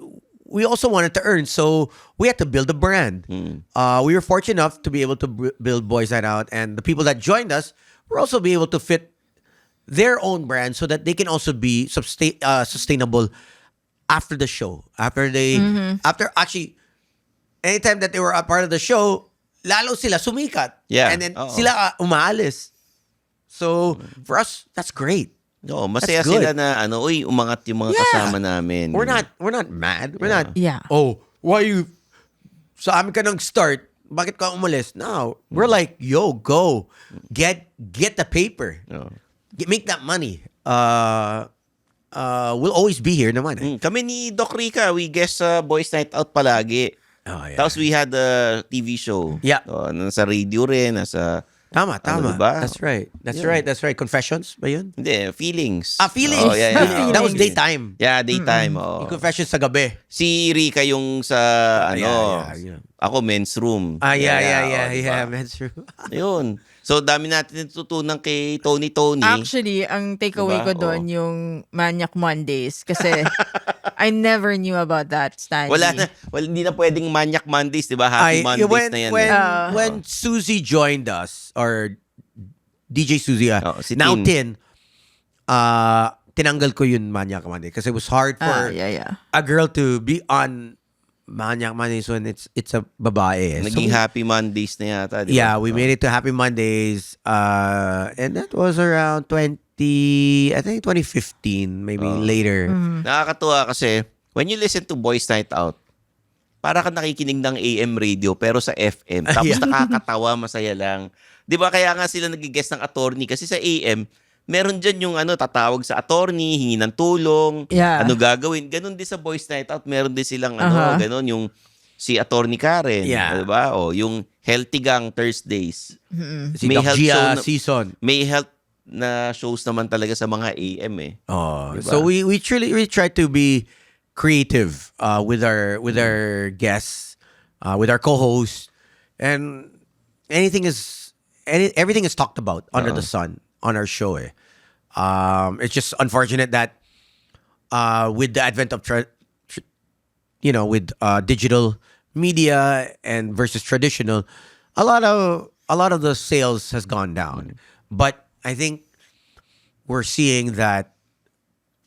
S2: we also wanted to earn, so we had to build a brand. We were fortunate enough to be able to build Boys Night Out, and the people that joined us were also be able to fit their own brand so that they can also be sustainable after the show. After actually, anytime that they were a part of the show, lalo sila sumikat.
S4: Yeah.
S2: And then
S4: Oo.
S2: sila umaalis. So, for us, that's great.
S4: Oo, masaya
S2: That's good.
S4: sila na, umangat yung mga kasama namin.
S2: We're not mad. We're not,
S3: Yeah.
S2: oh, why you, sa amin ka nang start, bakit ka umalis? No, we're like, yo, go. Get the paper.
S4: Oo.
S2: Make that money. We'll always be here naman.
S4: Kami ni Doc Rica, we guest sa Boys Night Out palagi.
S2: Oh, yeah.
S4: Tapos we had a TV show.
S2: Yeah.
S4: Nasa radio rin, nasa...
S2: Tama.
S4: diba?
S2: That's right. That's
S4: Yeah.
S2: right. Confessions ba yun?
S4: Hindi, Feelings.
S2: Feelings.
S4: Oh, yeah.
S3: Feelings.
S2: That was daytime.
S4: Yeah, daytime. Oh.
S2: Yung confessions sa gabi.
S4: Si Rica yung sa,
S2: yeah.
S4: ako, men's room.
S2: Yeah.
S4: Oh, diba?
S2: Yeah, that's true.
S4: Yun. So, dami natin natutunan kay Tony.
S3: Actually, ang takeaway
S4: Diba?
S3: ko doon yung Maniac Mondays kasi I never knew about that, Stanley.
S4: Hindi na pwedeng Maniac Mondays, di ba? Happy Mondays na yan.
S2: When Susie joined us, or DJ Susie,
S4: si
S2: now
S4: Tin.
S2: tinanggal ko yun Maniac Monday kasi it was hard for a girl to be on Maniac Mondays when it's a babae.
S4: Naging
S2: So,
S4: Happy Mondays na yata, di ba?
S2: yeah, we made it to Happy Mondays, and that was around 2015, maybe later.
S4: Nakakatuwa kasi, when you listen to Boys Night Out, para ka nakikinig ng AM radio pero sa FM. Tapos
S2: Yeah.
S4: nakakatawa, masaya lang. Di ba kaya nga sila nag-guest ng attorney kasi sa AM, meron dyan yung tatawag sa attorney, hingi ng tulong,
S3: Yeah.
S4: ano gagawin. Ganon din sa Boys Night Out, meron din silang ganon, yung si Attorney Karen,
S2: Yeah.
S4: di ba? O yung Healthy Gang Thursdays.
S2: Si
S4: May
S2: Doc
S4: health
S2: Gia
S4: show na-
S2: season.
S4: May health na shows naman talaga sa mga AM eh.
S2: Oh,
S4: Diba?
S2: so we try to be creative with our guests, with our co-hosts, and everything is talked about under the sun on our show. It's just unfortunate that with the advent of digital media and versus traditional, a lot of the sales has gone down. But I think we're seeing that,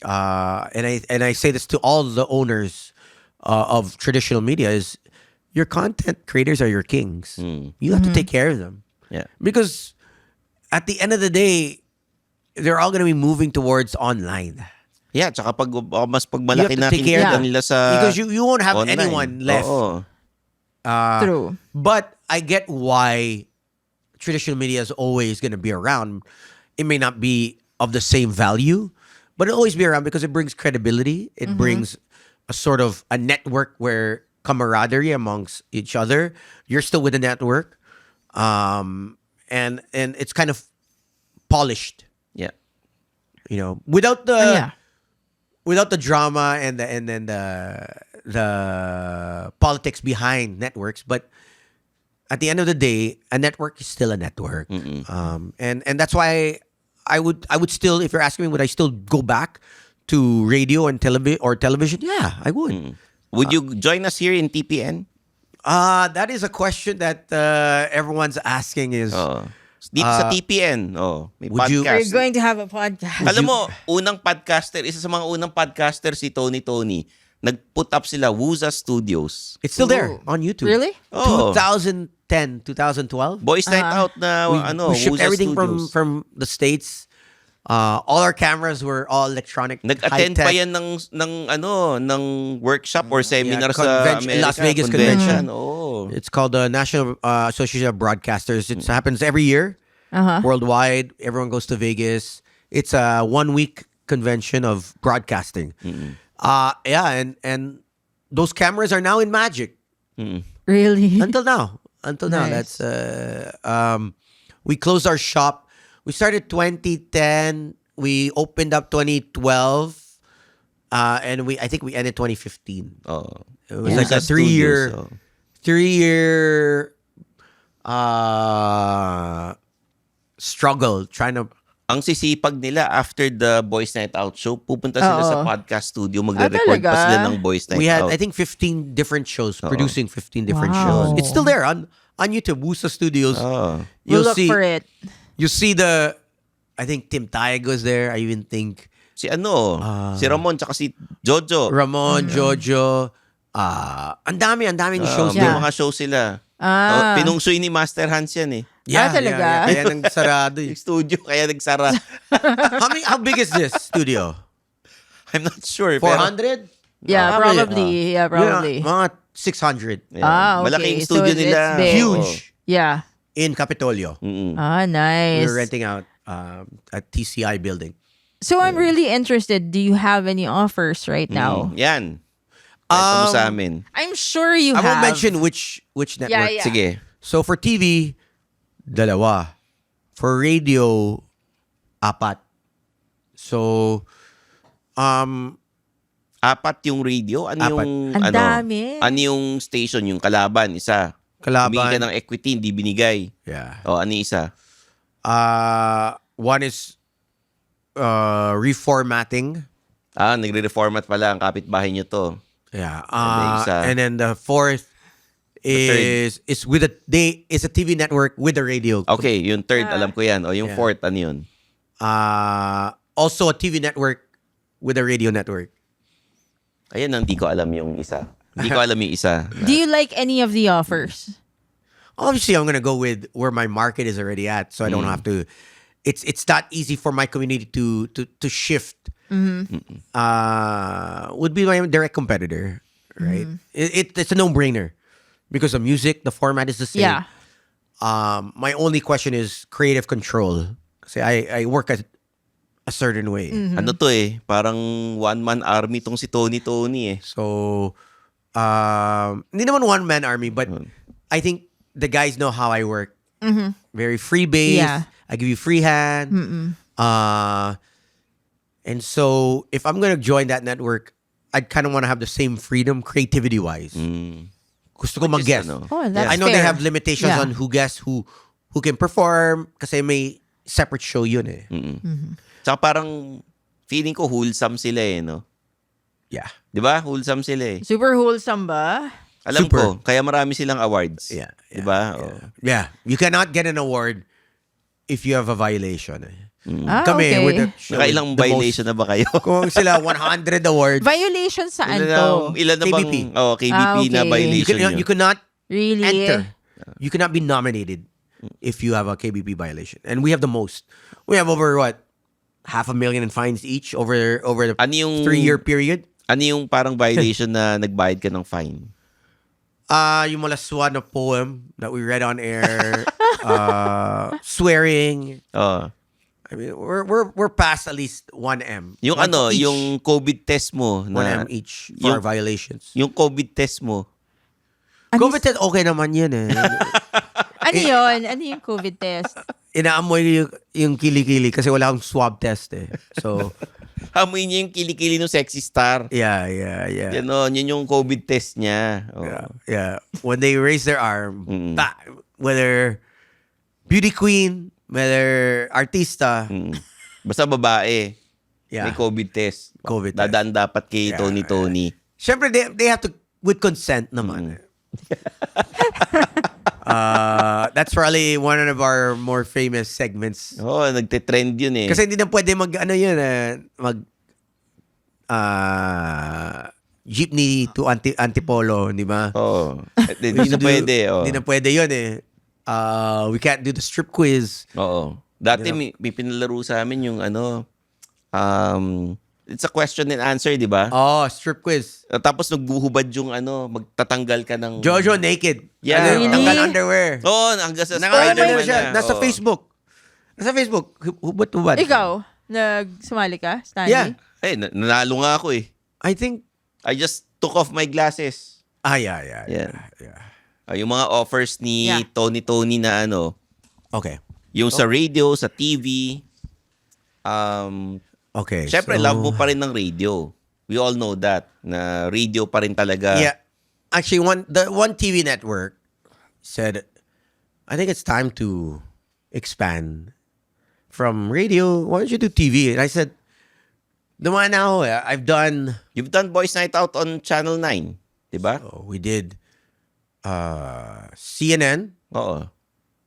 S2: and I say this to all the owners of traditional media, is your content creators are your kings. You have to take care of them.
S4: Yeah.
S2: Because at the end of the day, they're all going to be moving towards online.
S4: Yeah, tsaka mas pag
S2: You
S4: malaki
S2: have to
S4: na
S2: take care
S4: kinikita
S3: of them.
S4: nila sa
S2: Because you won't have
S4: online.
S2: anyone left.
S4: Oo.
S3: True.
S2: But I get why traditional media is always going to be around. It may not be of the same value, but it'll always be around because it brings credibility. It brings a sort of a network where camaraderie amongst each other. You're still with the network. And it's kind of polished,
S4: Yeah.
S2: without the
S3: Yeah.
S2: without the drama and then the politics behind networks. But at the end of the day, a network is still a network. And that's why I would still, if you're asking me, would I still go back to radio and television? Yeah, I would.
S4: Would you join us here in TPN?
S2: That is a question that everyone's asking is,
S4: Dito sa TPN. May
S2: would you-
S4: podcast.
S3: We're going to have a podcast.
S4: Alam mo, isa sa mga unang podcaster si Tony nag-put up sila Wusa Studios.
S2: It's still there on YouTube.
S3: Really?
S4: Oh.
S2: 2010, 2012.
S4: Boys Night Out na
S2: We shipped
S4: Wusa
S2: everything
S4: Studios.
S2: from the States. All our cameras were all electronic.
S4: Nag-attend pa
S2: high-tech.
S4: yan ng workshop or seminar sa
S2: convention-
S4: America.
S2: Las Vegas convention.
S4: Oh.
S2: It's called the National Association of Broadcasters. It happens every year worldwide. Everyone goes to Vegas. It's a 1 week convention of broadcasting. And those cameras are now in Magic
S3: Really?
S2: until now.
S3: Nice.
S2: That's we closed our shop. We started 2010. We opened up 2012. And I think we ended 2015.
S4: Oh.
S2: It was
S4: Wusa
S2: like a
S4: Studios,
S2: 3-year struggle trying to.
S4: Ang sisipag nila after the Boys Night Out show, pupunta sila sa podcast studio, magre-record pa
S3: talaga?
S4: sila ng Boys Night
S2: We had
S4: Out.
S2: I think 15 different shows, producing 15 different
S3: Wow.
S2: shows. It's still there on YouTube, Wusa Studios.
S4: Oh.
S3: We'll
S2: You'll
S3: look
S2: see
S3: for it.
S2: you see I think Tim Taig was there. I even think
S4: Si si Ramon tsaka si Jojo.
S2: Ramon, Jojo, ang dami ng shows
S4: May
S2: there.
S4: mga show sila.
S3: Ah.
S4: Pinungsoy ni Master Hans yan eh.
S3: talaga?
S2: Kaya nang sarado
S4: Yung
S2: eh.
S4: studio, kaya nagsara.
S2: How big is this studio?
S4: I'm not sure.
S2: 400?
S3: Yeah, probably. Yeah, probably.
S2: Mga 600.
S3: Ah, okay.
S4: Malaking
S3: So
S4: studio
S3: it's
S4: nila.
S3: big.
S2: Huge.
S3: Yeah.
S2: In Capitolio.
S3: Ah, nice.
S2: We were renting out a TCI building.
S3: So I'm really interested. Do you have any offers right now?
S4: Yan. Kwento mo sa amin.
S3: I'm sure you
S2: I
S3: have.
S2: won't mention which network.
S3: Yeah.
S4: Sige.
S2: So for TV, 2. For radio, 4. So,
S4: 4 yung radio? Ano
S2: 4.
S4: yung
S3: Ang dami.
S4: Ano yung station, yung kalaban, isa?
S2: Kalaban.
S4: Humingi ka ng equity, hindi binigay.
S2: yeah.
S4: O, ano yung isa?
S2: One is reformatting.
S4: Nagre-reformat pala ang kapitbahay nyo to.
S2: Yeah.
S4: isa.
S2: And then the 4th is with it's a TV network with a radio.
S4: Okay, yung third, alam ko yan. O, yung
S2: Yeah.
S4: fourth, ano yun?
S2: Also a TV network with a radio network.
S4: Ayan ang di ko alam yung isa. Hindi ko alam yung isa.
S3: Do you like any of the offers?
S2: Obviously, I'm gonna go with where my market is already at, so I don't have to. It's not easy for my community to shift. Would be my direct competitor, right? It's a no-brainer because the music, the format is the same.
S3: Yeah.
S2: My only question is creative control. Kasi I work a certain way.
S4: Ano to eh? Parang one-man army tong si Tony eh.
S2: So, hindi naman one-man army, but I think the guys know how I work. Very free-based.
S3: Yeah.
S2: I give you free hand. And so, if I'm gonna join that network, I'd kind of want to have the same freedom, creativity-wise. Gusto ko mag-guess.
S3: Oh, that's
S2: I know they
S3: fair.
S2: have limitations
S3: Yeah.
S2: on who guess, who can perform, kasi may separate show yun eh.
S4: Tsaka parang feeling ko wholesome sila eh, no?
S2: Yeah.
S4: Di ba? Wholesome sila eh.
S3: Super wholesome ba?
S4: Alam
S2: Super.
S4: ko, kaya marami silang awards.
S2: Yeah.
S4: Di ba? Oh.
S2: Yeah. You cannot get an award if you have a violation. Eh.
S3: Ah,
S2: Kami,
S3: okay.
S2: with the show,
S4: Nakailang
S2: the
S4: violation na ba kayo?
S2: most, kung sila 100 awards,
S3: Violation saan to?
S4: Ilan na bang
S2: KBP.
S4: KBP na
S3: okay.
S4: violation nyo?
S2: you cannot
S3: Really?
S2: enter. You cannot be nominated if you have a KBP violation. And we have the most. We have over, what, 500,000 in fines each over the
S4: Ano yung
S2: 3-year period.
S4: Ano yung parang violation na nagbayad ka ng fine?
S2: Yung malaswa na poem that we read on air, swearing.
S4: Oh.
S2: I mean, we're past at least 1M.
S4: Yung
S2: One
S4: ano,
S2: each.
S4: yung COVID test mo na
S2: 1M each for
S4: yung-
S2: violations.
S4: yung COVID test mo.
S2: COVID test, okay naman yun eh.
S3: Ano yun? Ano yung COVID test?
S2: Inaamoy yung kilikili kasi wala akong swab test eh. So,
S4: Amoy niya yung kilikili ng sexy star.
S2: yeah.
S4: Ganon, yun yung COVID test niya. Oh.
S2: Yeah. When they raise their arm, whether beauty queen, whether artista,
S4: Basta babae,
S2: yeah.
S4: may COVID test.
S2: COVID test.
S4: Dadaan dapat kay
S2: Yeah.
S4: Tony.
S2: Siyempre, they have to, with consent naman. That's probably one of our more famous segments.
S4: Oo, nagte-trend yun eh.
S2: Kasi hindi na pwede jeepney to Antipolo, di ba?
S4: Oo. Hindi na pwede.
S2: Hindi na pwede yun eh. We can't do the strip quiz.
S4: Oo. Dati may pinalaro sa amin yung it's a question and answer, di ba?
S2: Oh, strip quiz.
S4: Tapos nagbuhubad yung magtatanggal ka ng...
S2: Jojo naked.
S4: Yeah.
S3: Really?
S2: Tanggal underwear.
S4: Oo, hanggang sa
S2: Naka-underwear
S4: Spider-Man
S2: siya.
S4: niya.
S2: Nasa
S4: Oo.
S2: Facebook. Nasa Facebook. Hubad.
S3: Ikaw, nagsumali ka, Stanley?
S2: Yeah.
S4: Nanalo nga ako eh.
S2: I think...
S4: I just took off my glasses.
S2: Yeah.
S4: Yung mga offers ni
S3: Yeah.
S4: Tony na
S2: Okay.
S4: yung sa radio, sa TV.
S2: Okay.
S4: Syempre,
S2: so-
S4: love mo pa rin ng radio. We all know that. Na radio pa rin talaga.
S2: Yeah. Actually, the one TV network said, I think it's time to expand from radio. Why don't you do TV? And I said, naman na ako eh. I've done,
S4: You've done Boys Night Out on Channel 9. Diba?
S2: we did CNN.
S4: Oo.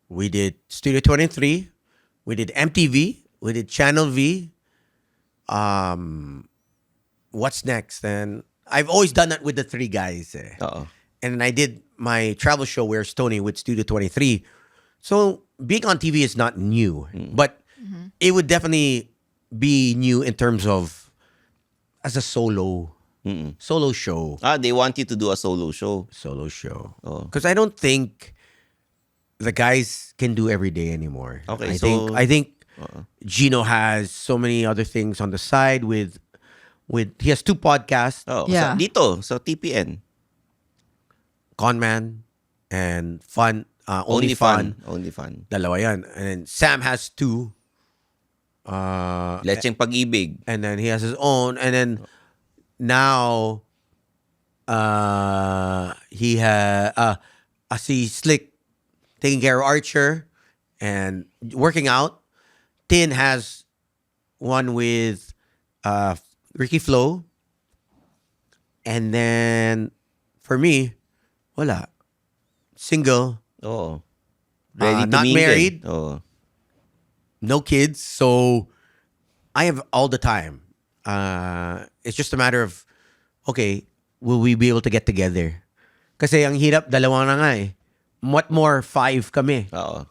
S2: We did Studio 23. We did MTV. We did Channel V. What's next? And I've always done that with the three guys. Eh.
S4: Oo.
S2: And I did my travel show, Where's Tony, with Studio 23. So being on TV is not new, but it would definitely be new in terms of as a solo show.
S4: They want you to do a solo show. Oh.
S2: Because I don't think the guys can do every day anymore.
S4: Okay,
S2: I think Gino has so many other things on the side with he has 2 podcasts,
S4: Oh,
S3: Yeah.
S4: dito, sa TPN.
S2: Conman and Fun, Only Fun.
S4: Only Fun.
S2: Dalawa yan. And then Sam has 2.
S4: Lecheng Pag-ibig.
S2: And then he has his own. And then now he has si Slick taking care of Archer and working out. Tin has one with Ricky Flo. And then for me, wala. Single,
S4: Oo. Ready to
S2: not
S4: mingle.
S2: married.
S4: Oo.
S2: no kids, so I have all the time. It's just a matter of, okay, will we be able to get together? Kasi ang hirap, dalawa na nga eh. What more, 5 kami.
S4: Oo.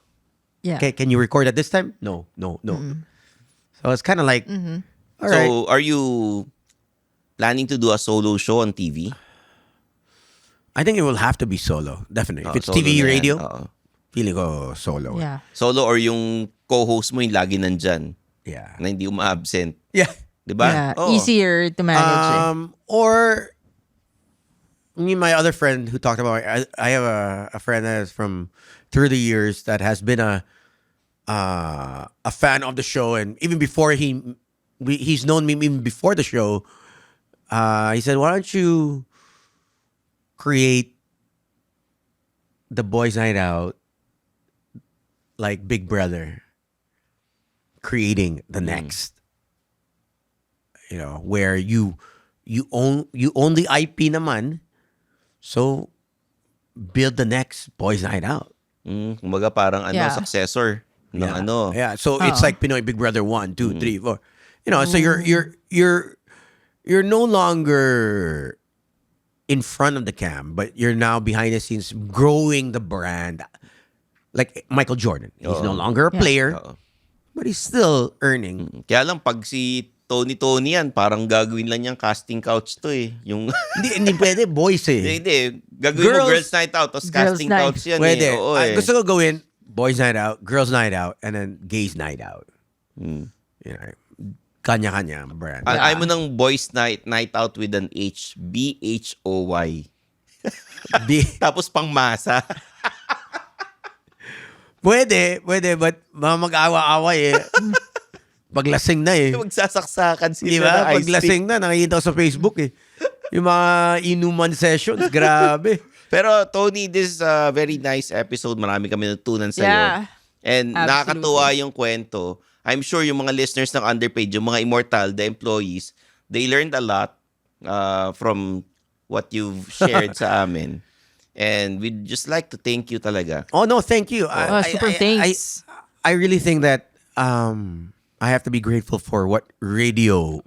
S3: Yeah.
S2: Okay, can you record at this time? No. So it's kind of like, all
S4: So,
S2: right.
S4: are you planning to do a solo show on TV?
S2: I think it will have to be solo, definitely.
S4: Oh,
S2: If it's
S4: solo
S2: TV,
S4: na yan.
S2: radio,
S4: Oo.
S2: feeling ko solo.
S3: Yeah.
S4: Solo or yung co-host mo yung lagi nandyan
S2: Yeah.
S4: na hindi uma-absent.
S2: Yeah.
S4: Di ba?
S3: Yeah.
S4: Oo.
S3: Easier to manage.
S2: Or me, my other friend who talked about, I have a friend that is from through the years that has been a fan of the show, and even before he's known me even before the show. He said, "Why don't you create the Boys' Night Out like Big Brother, creating the next." You know, where you own the IP naman, so build the next Boys Night Out.
S4: Kumbaga parang
S3: Yeah.
S4: successor ng ano.
S2: Yeah, so it's like Pinoy Big Brother 1, 2, 3, 4. You know, so you're no longer in front of the cam, but you're now behind the scenes growing the brand. Like Michael Jordan, he's no longer a player,
S4: Oo.
S2: but he's still earning.
S4: Kaya lang pag si Tony yan, parang gagawin lang niyang casting couch to eh. Yung
S2: Hindi pwede, boys eh.
S4: hindi, gagawin mo
S2: Girls-
S4: girls night out tapos
S3: Girls
S4: casting
S3: night.
S4: couch yan
S2: Pwede.
S4: eh. Oo eh.
S2: Gusto ko gawin Boys Night Out, Girls Night Out, and then Gays Night Out. You know, kanya-kanya brand.
S4: Ayaw mo ng boys night out with an H, BHOY. Tapos pang masa.
S2: Pwede, but mag-awa-away eh. Paglasing na eh.
S4: Magsasaksakan sila
S2: Di
S4: na
S2: ba?
S4: ice pick.
S2: Paglasing na, nakikita ko sa Facebook eh. Yung mga inuman sessions, grabe.
S4: Pero Tony, this is a very nice episode. Marami kami natutunan sa'yo.
S3: Yeah.
S4: And
S3: Absolutely.
S4: nakakatuwa yung kwento. I'm sure yung mga listeners ng Underpaid, yung mga Immortal, the employees, they learned a lot from what you've shared sa amin. And we'd just like to thank you talaga.
S2: Oh no, thank you.
S3: Super thanks.
S2: I really think that I have to be grateful for what radio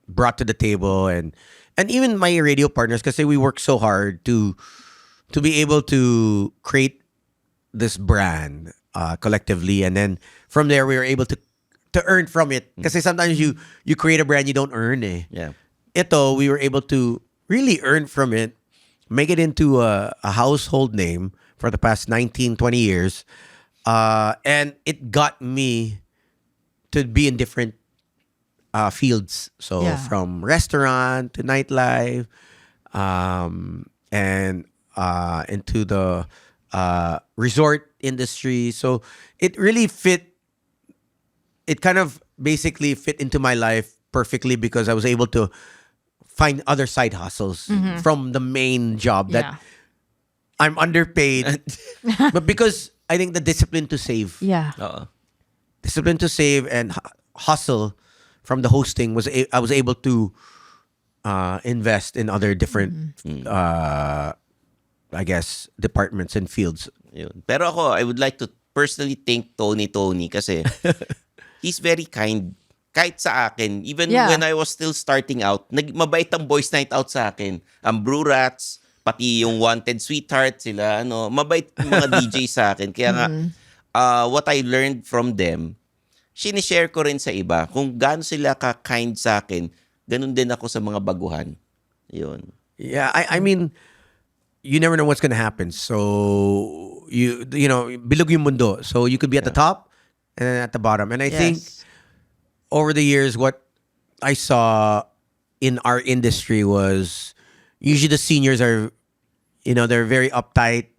S2: brought to the table, and and even my radio partners, kasi we work so hard to be able to create this brand collectively, and then from there we were able to earn from it. Kasi sometimes you create a brand, you don't earn eh.
S4: Yeah.
S2: Ito, we were able to really earn from it, make it into a household name for the past 19, 20 years. And it got me to be in different fields. So
S3: Yeah.
S2: from restaurant to nightlife, and into the resort industry. So it really fit. It kind of basically fit into my life perfectly because I was able to find other side hustles from the main job that
S3: Yeah.
S2: I'm underpaid, but because I think the discipline to save,
S3: Yeah.
S4: Oo.
S2: discipline to save and hustle from the hosting I was able to invest in other different, I guess, departments and fields.
S4: Yun. Pero ako, I would like to personally thank Tony kasi he's very kind. Kahit sa akin, even
S3: Yeah.
S4: when I was still starting out, mabait ang boys night out sa akin. Ang Brew Rats, pati yung Wanted Sweetheart, sila, mabait yung mga DJ sa akin. Kaya nga, what I learned from them, sinishare ko rin sa iba. Kung gaano sila ka-kind sa akin, ganun din ako sa mga baguhan. Yun.
S2: Yeah, I mean, you never know what's gonna happen. So you know, bilog yung mundo. So you could be at the top and then at the bottom. And I think
S3: Yes.
S2: over the years, what I saw in our industry was usually the seniors are, they're very uptight.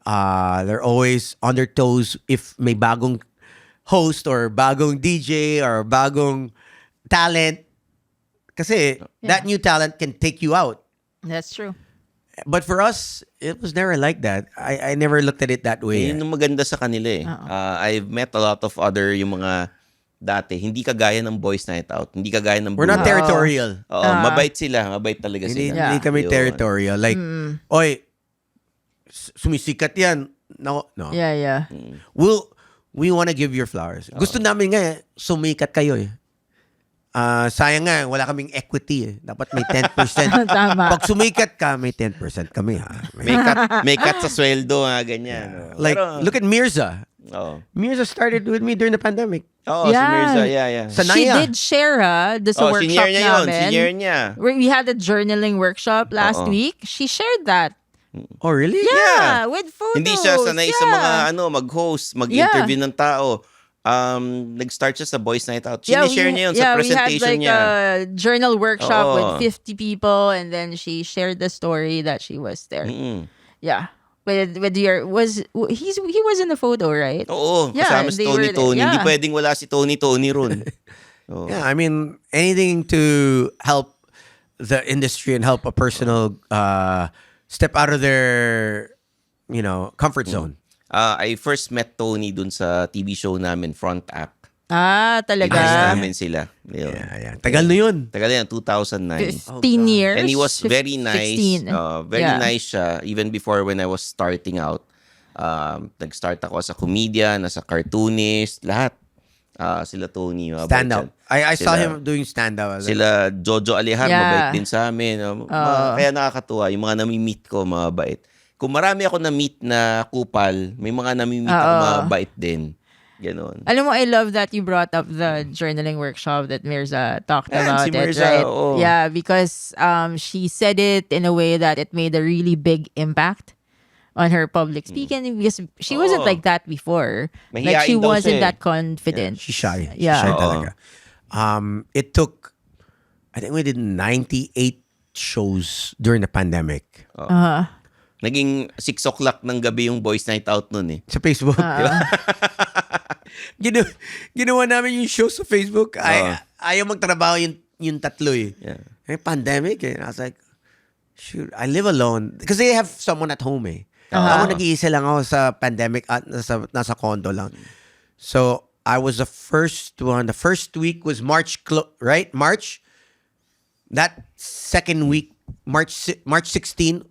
S2: They're always on their toes if may bagong host or bagong DJ or bagong talent. Kasi that new talent can take you out.
S3: That's true.
S2: But for us, it was never like that. I never looked at it that way.
S4: Yun yung maganda sa kanila eh. I've met a lot of other yung mga dati, hindi kagaya ng boys night out, hindi kagaya ng
S2: We're not
S4: Brew Rats.
S2: territorial.
S4: Oo, mabait sila, mabait talaga
S2: Hindi,
S4: sila.
S2: hindi kami
S4: Yun.
S2: territorial. Like, oy, sumisikat yan. No.
S3: Yeah, yeah.
S2: We want to give your flowers. Gusto namin nga, sumikat kayo eh. Sayang nga, wala kaming equity eh. Dapat may 10%.
S3: Tama.
S2: Pag sumikat ka, may 10% kami ha.
S4: May cut sa sweldo, ganyan.
S2: Like, look at Mirza.
S4: Oo.
S2: Mirza started with me during the pandemic.
S4: Oo, si
S3: Yeah.
S4: Mirza, yeah.
S2: Sa
S3: She
S2: Naya.
S3: did share, doon sa workshop
S4: senior niya yun,
S3: namin.
S4: senior niya.
S3: We had a journaling workshop last
S4: Oo.
S3: week. She shared that.
S2: Oh, really?
S3: Yeah, with photos.
S4: Hindi siya sanay sa mga mag-host, mag-interview ng tao. Nag-start siya sa boys night out. Sinishare niya yun sa presentation
S3: we had
S4: niya.
S3: a journal workshop
S4: Oo.
S3: with 50 people, and then she shared the story that she was there.
S4: Mm-mm.
S3: Yeah. With your he was in the photo, right?
S4: Oo,
S3: Yeah,
S4: kasama si
S3: they were
S4: Tony.
S3: there.
S4: Hindi
S3: Yeah.
S4: pwedeng wala si Tony ron. Oo.
S2: Yeah, I mean, anything to help the industry and help a personal step out of their, comfort zone.
S4: I first met Tony dun sa TV show namin, Front Act.
S3: Talaga.
S4: Inas namin sila. Yun.
S2: Yeah. Tagal na yun.
S4: Tagal yan, 2009.
S3: 15 years.
S4: And he was very nice.
S3: 16.
S4: Very
S3: Yeah.
S4: nice siya. Even before when I was starting out. Nag-start ako as a comedian, as a cartoonist, lahat. Sila Tony. mabait
S2: Stand up.
S4: yan.
S2: I saw
S4: Sila-
S2: him doing stand up.
S4: Sila Jojo Alihar,
S3: Yeah.
S4: mabait din sa amin. Kaya nakakatuwa. Yung mga nami-meet ko, mabait. Kung marami ako na-meet na kupal, may mga nami-meet ako mabait din. Ganon.
S3: Alam mo, I love that you brought up the journaling workshop that Mirza talked
S4: Yan,
S3: about
S4: si Mirza,
S3: it, right?
S4: oo.
S3: Yeah, because she said it in a way that it made a really big impact on her public speaking because she wasn't
S4: Oo.
S3: like that before. Like
S4: Mahiyain
S3: she
S4: daw
S3: wasn't
S4: siya eh.
S3: that confident.
S2: She's shy. She's
S3: Yeah.
S2: shy
S4: Oo.
S2: talaga. It took, I think we did 98 shows during the pandemic.
S4: Naging 6 o'clock ng gabi yung boys night out nun eh.
S2: Sa Facebook. Ginawa namin yung show sa Facebook. Ayaw magtrabaho yung tatlo eh.
S4: Yeah.
S2: Pandemic eh. I was like, shoot, I live alone. Because they have someone at home eh. Ako nag-iisa lang ako sa pandemic at nasa condo lang. So, I was the first one. The first week was March, right? March. That second week, March 16,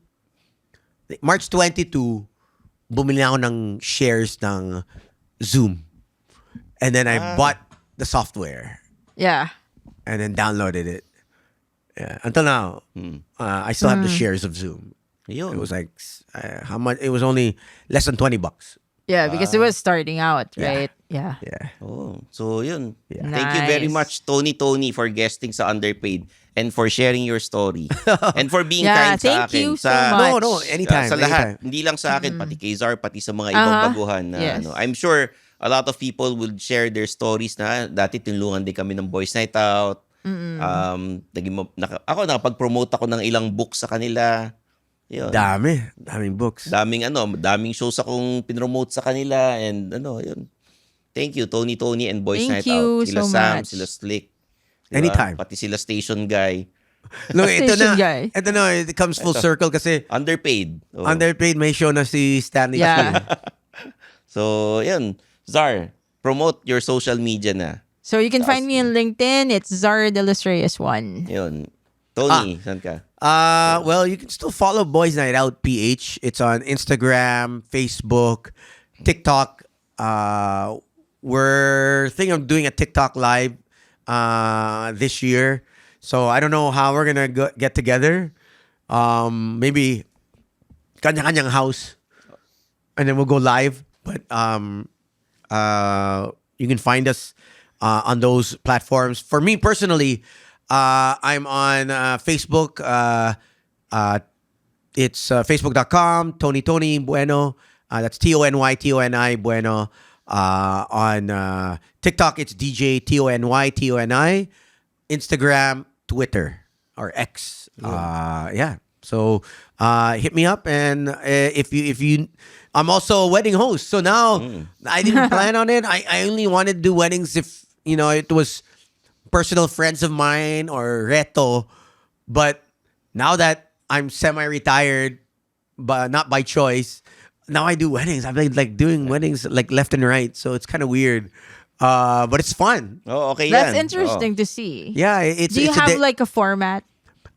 S2: March 22, bumili ako ng shares ng Zoom. And then I bought the software
S3: Yeah.
S2: and then downloaded it. Yeah. Until now, I still have the shares of Zoom.
S4: Yun.
S2: It was like how much? It was only less than $20.
S3: Yeah, because it was starting out,
S2: Yeah.
S3: right? Yeah.
S2: Yeah.
S4: Oh, so yun.
S2: Yeah.
S4: Thank you very
S3: Nice.
S4: much, Tony, for guesting sa Underpaid and for sharing your story. And for being
S3: Yeah,
S4: kind sa
S3: thank
S4: akin.
S3: you so
S4: sa,
S3: much.
S2: No, anytime.
S4: sa lahat.
S2: anytime.
S4: Hindi lang sa akin, pati kay Zar, pati sa mga ibang baguhan. Na,
S3: Yes.
S4: I'm sure a lot of people would share their stories na dati tinulungan din kami ng Boys Night Out. Ako, nakapag-promote ako ng ilang books sa kanila. Yun.
S2: Daming books.
S4: Daming shows akong pinromote sa kanila and yun. Thank you, Tony and Boys
S3: Thank
S4: Night
S3: you
S4: Out. Sila
S3: so
S4: Sam,
S3: much.
S4: sila Slick.
S2: Anytime.
S4: Pati sila Station Guy.
S2: No, ito
S3: Station
S2: na.
S3: guy.
S2: Ito na, it comes full circle kasi
S4: Underpaid. Oh.
S2: Underpaid may show na si Stanley.
S3: Yeah.
S4: So, yun. Zar, promote your social media na.
S3: So you can find me on LinkedIn. It's Zara de los Reyes 1.
S4: Yun. Tony, saan ka?
S2: Well, you can still follow Boys Night Out PH. It's on Instagram, Facebook, TikTok. We're thinking of doing a TikTok live this year. So I don't know how we're gonna get together. Maybe kanya-kanyang house, and then we'll go live. But you can find us on those platforms. For me personally, I'm on Facebook. It's facebook.com, Tony Bueno. That's TONY Bueno. On TikTok, it's DJ TONY. Instagram, Twitter, or X. Yeah. So hit me up, and if you, I'm also a wedding host. So now I didn't plan on it. I only wanted to do weddings if it was personal friends of mine or reto. But now that I'm semi-retired, but not by choice, now I do weddings. I've been like doing weddings like left and right. So it's kind of weird. But it's fun.
S4: Oh, okay
S3: That's
S4: yan.
S3: interesting to see.
S2: Yeah, it's.
S3: Do you
S2: it's a
S3: have
S2: di-
S3: like a format?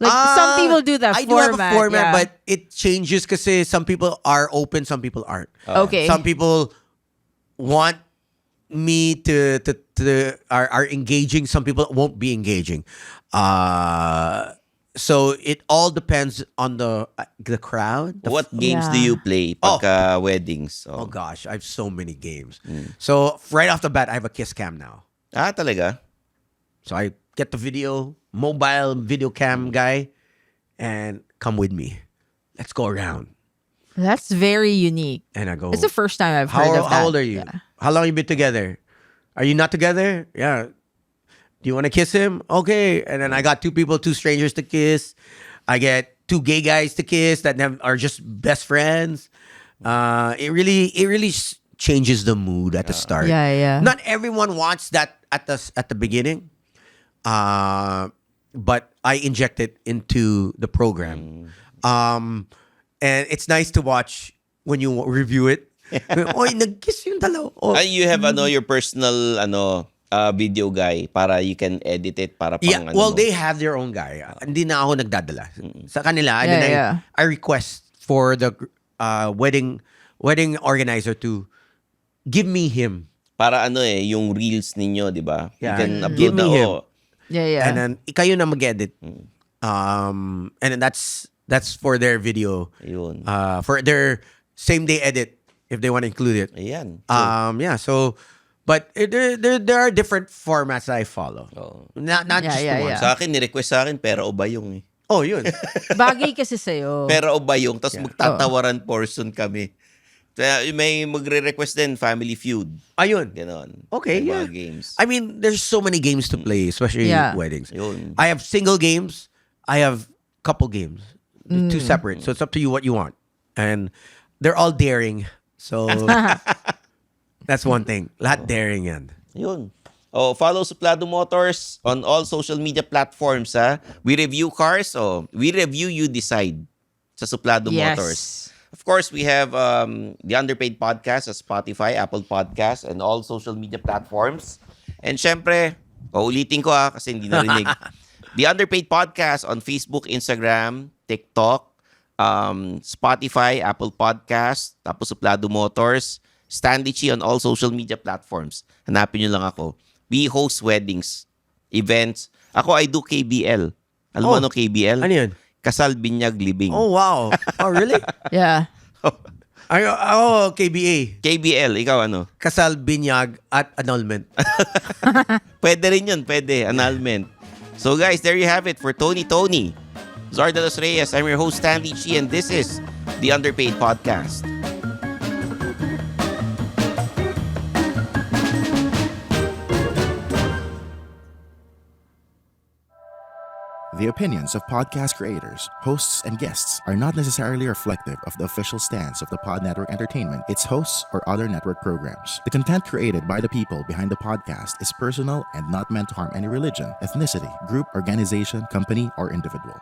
S3: Like some people do that
S2: I
S3: format.
S2: do have a format,
S3: yeah.
S2: but it changes because some people are open, some people aren't.
S3: Okay.
S2: Some people want me to are engaging. Some people won't be engaging. So it all depends on the crowd.
S4: What games do
S3: Yeah.
S4: you play pagka weddings?
S2: Oh gosh, I have so many games. So right off the bat, I have a kiss cam now.
S4: Talaga?
S2: So I get the mobile video cam guy, and come with me. Let's go around.
S3: That's very unique.
S2: And I go.
S3: It's the first time I've heard of that.
S2: How old are you?
S3: Yeah.
S2: How long you been together? Are you not together? Yeah. Do you want to kiss him? Okay. And then I got two strangers to kiss. I get two gay guys to kiss that are just best friends. It really changes the mood at the start.
S3: Yeah.
S2: Not everyone wants that at the beginning. But I inject it into the program. And it's nice to watch when you review it. Oy, nag-kiss yung dalawa. Oh.
S4: You have your personal video guy para you can edit it para pang
S2: Yeah, well, they have their own guy. Hindi na ako nagdadala. Sa kanila, and then
S3: Yeah.
S2: I request for the wedding organizer to give me him.
S4: para yung reels ninyo, 'di ba?
S2: Yeah.
S4: You can
S2: Give
S4: upload
S2: me him.
S3: Yeah.
S2: And then kayo na mag-edit. And then that's for their video.
S4: Ayun.
S2: For their same day edit if they want to include it.
S4: Ayan.
S2: Yeah, so but there are different formats that I follow.
S4: Oh.
S2: Not just
S3: Yeah,
S2: one.
S3: yeah.
S4: Sa akin, ni-request sa akin, pera o bayong eh.
S2: Oh, yun.
S3: Bagay kasi sa'yo.
S4: Pera o bayong, tapos magtatawaran portion kami. Kaya may magre-request din, Family Feud.
S2: Ayun.
S4: Ganon.
S2: Okay,
S4: May
S2: yeah.
S4: mga games.
S2: I mean, there's so many games to play, especially
S3: Yeah.
S2: weddings.
S4: Yun.
S2: I have single games. I have couple games. They're two separate. So it's up to you what you want. And they're all daring. So that's one thing. Lahat daring yan.
S4: Yun. Oh, follow Suplado Motors on all social media platforms, ha? We review cars, we review, you decide sa Suplado
S3: Yes.
S4: Motors. Of course, we have the Underpaid Podcast sa Spotify, Apple Podcasts, and all social media platforms. And syempre, uulitin ko kasi hindi narinig. The Underpaid Podcast on Facebook, Instagram, TikTok, Spotify, Apple Podcasts, tapos Suplado Motors, Stanley Chi on all social media platforms. Hanapin nyo lang ako. We host weddings, events. Ako, I do KBL. Alam mo ano KBL?
S2: Ano yun?
S4: Kasal, binyag, libing.
S2: Oh, wow. Oh, really?
S3: Yeah.
S2: KBA.
S4: KBL, ikaw ano?
S2: Kasal, binyag, at annulment.
S4: Pwede rin yun, pwede. Annulment. So guys, there you have it for Tony. Zar de los Reyes, I'm your host Stanley Chi, and this is the Underpaid Podcast.
S6: The opinions of podcast creators, hosts, and guests are not necessarily reflective of the official stance of the Pod Network Entertainment, its hosts, or other network programs. The content created by the people behind the podcast is personal and not meant to harm any religion, ethnicity, group, organization, company, or individual.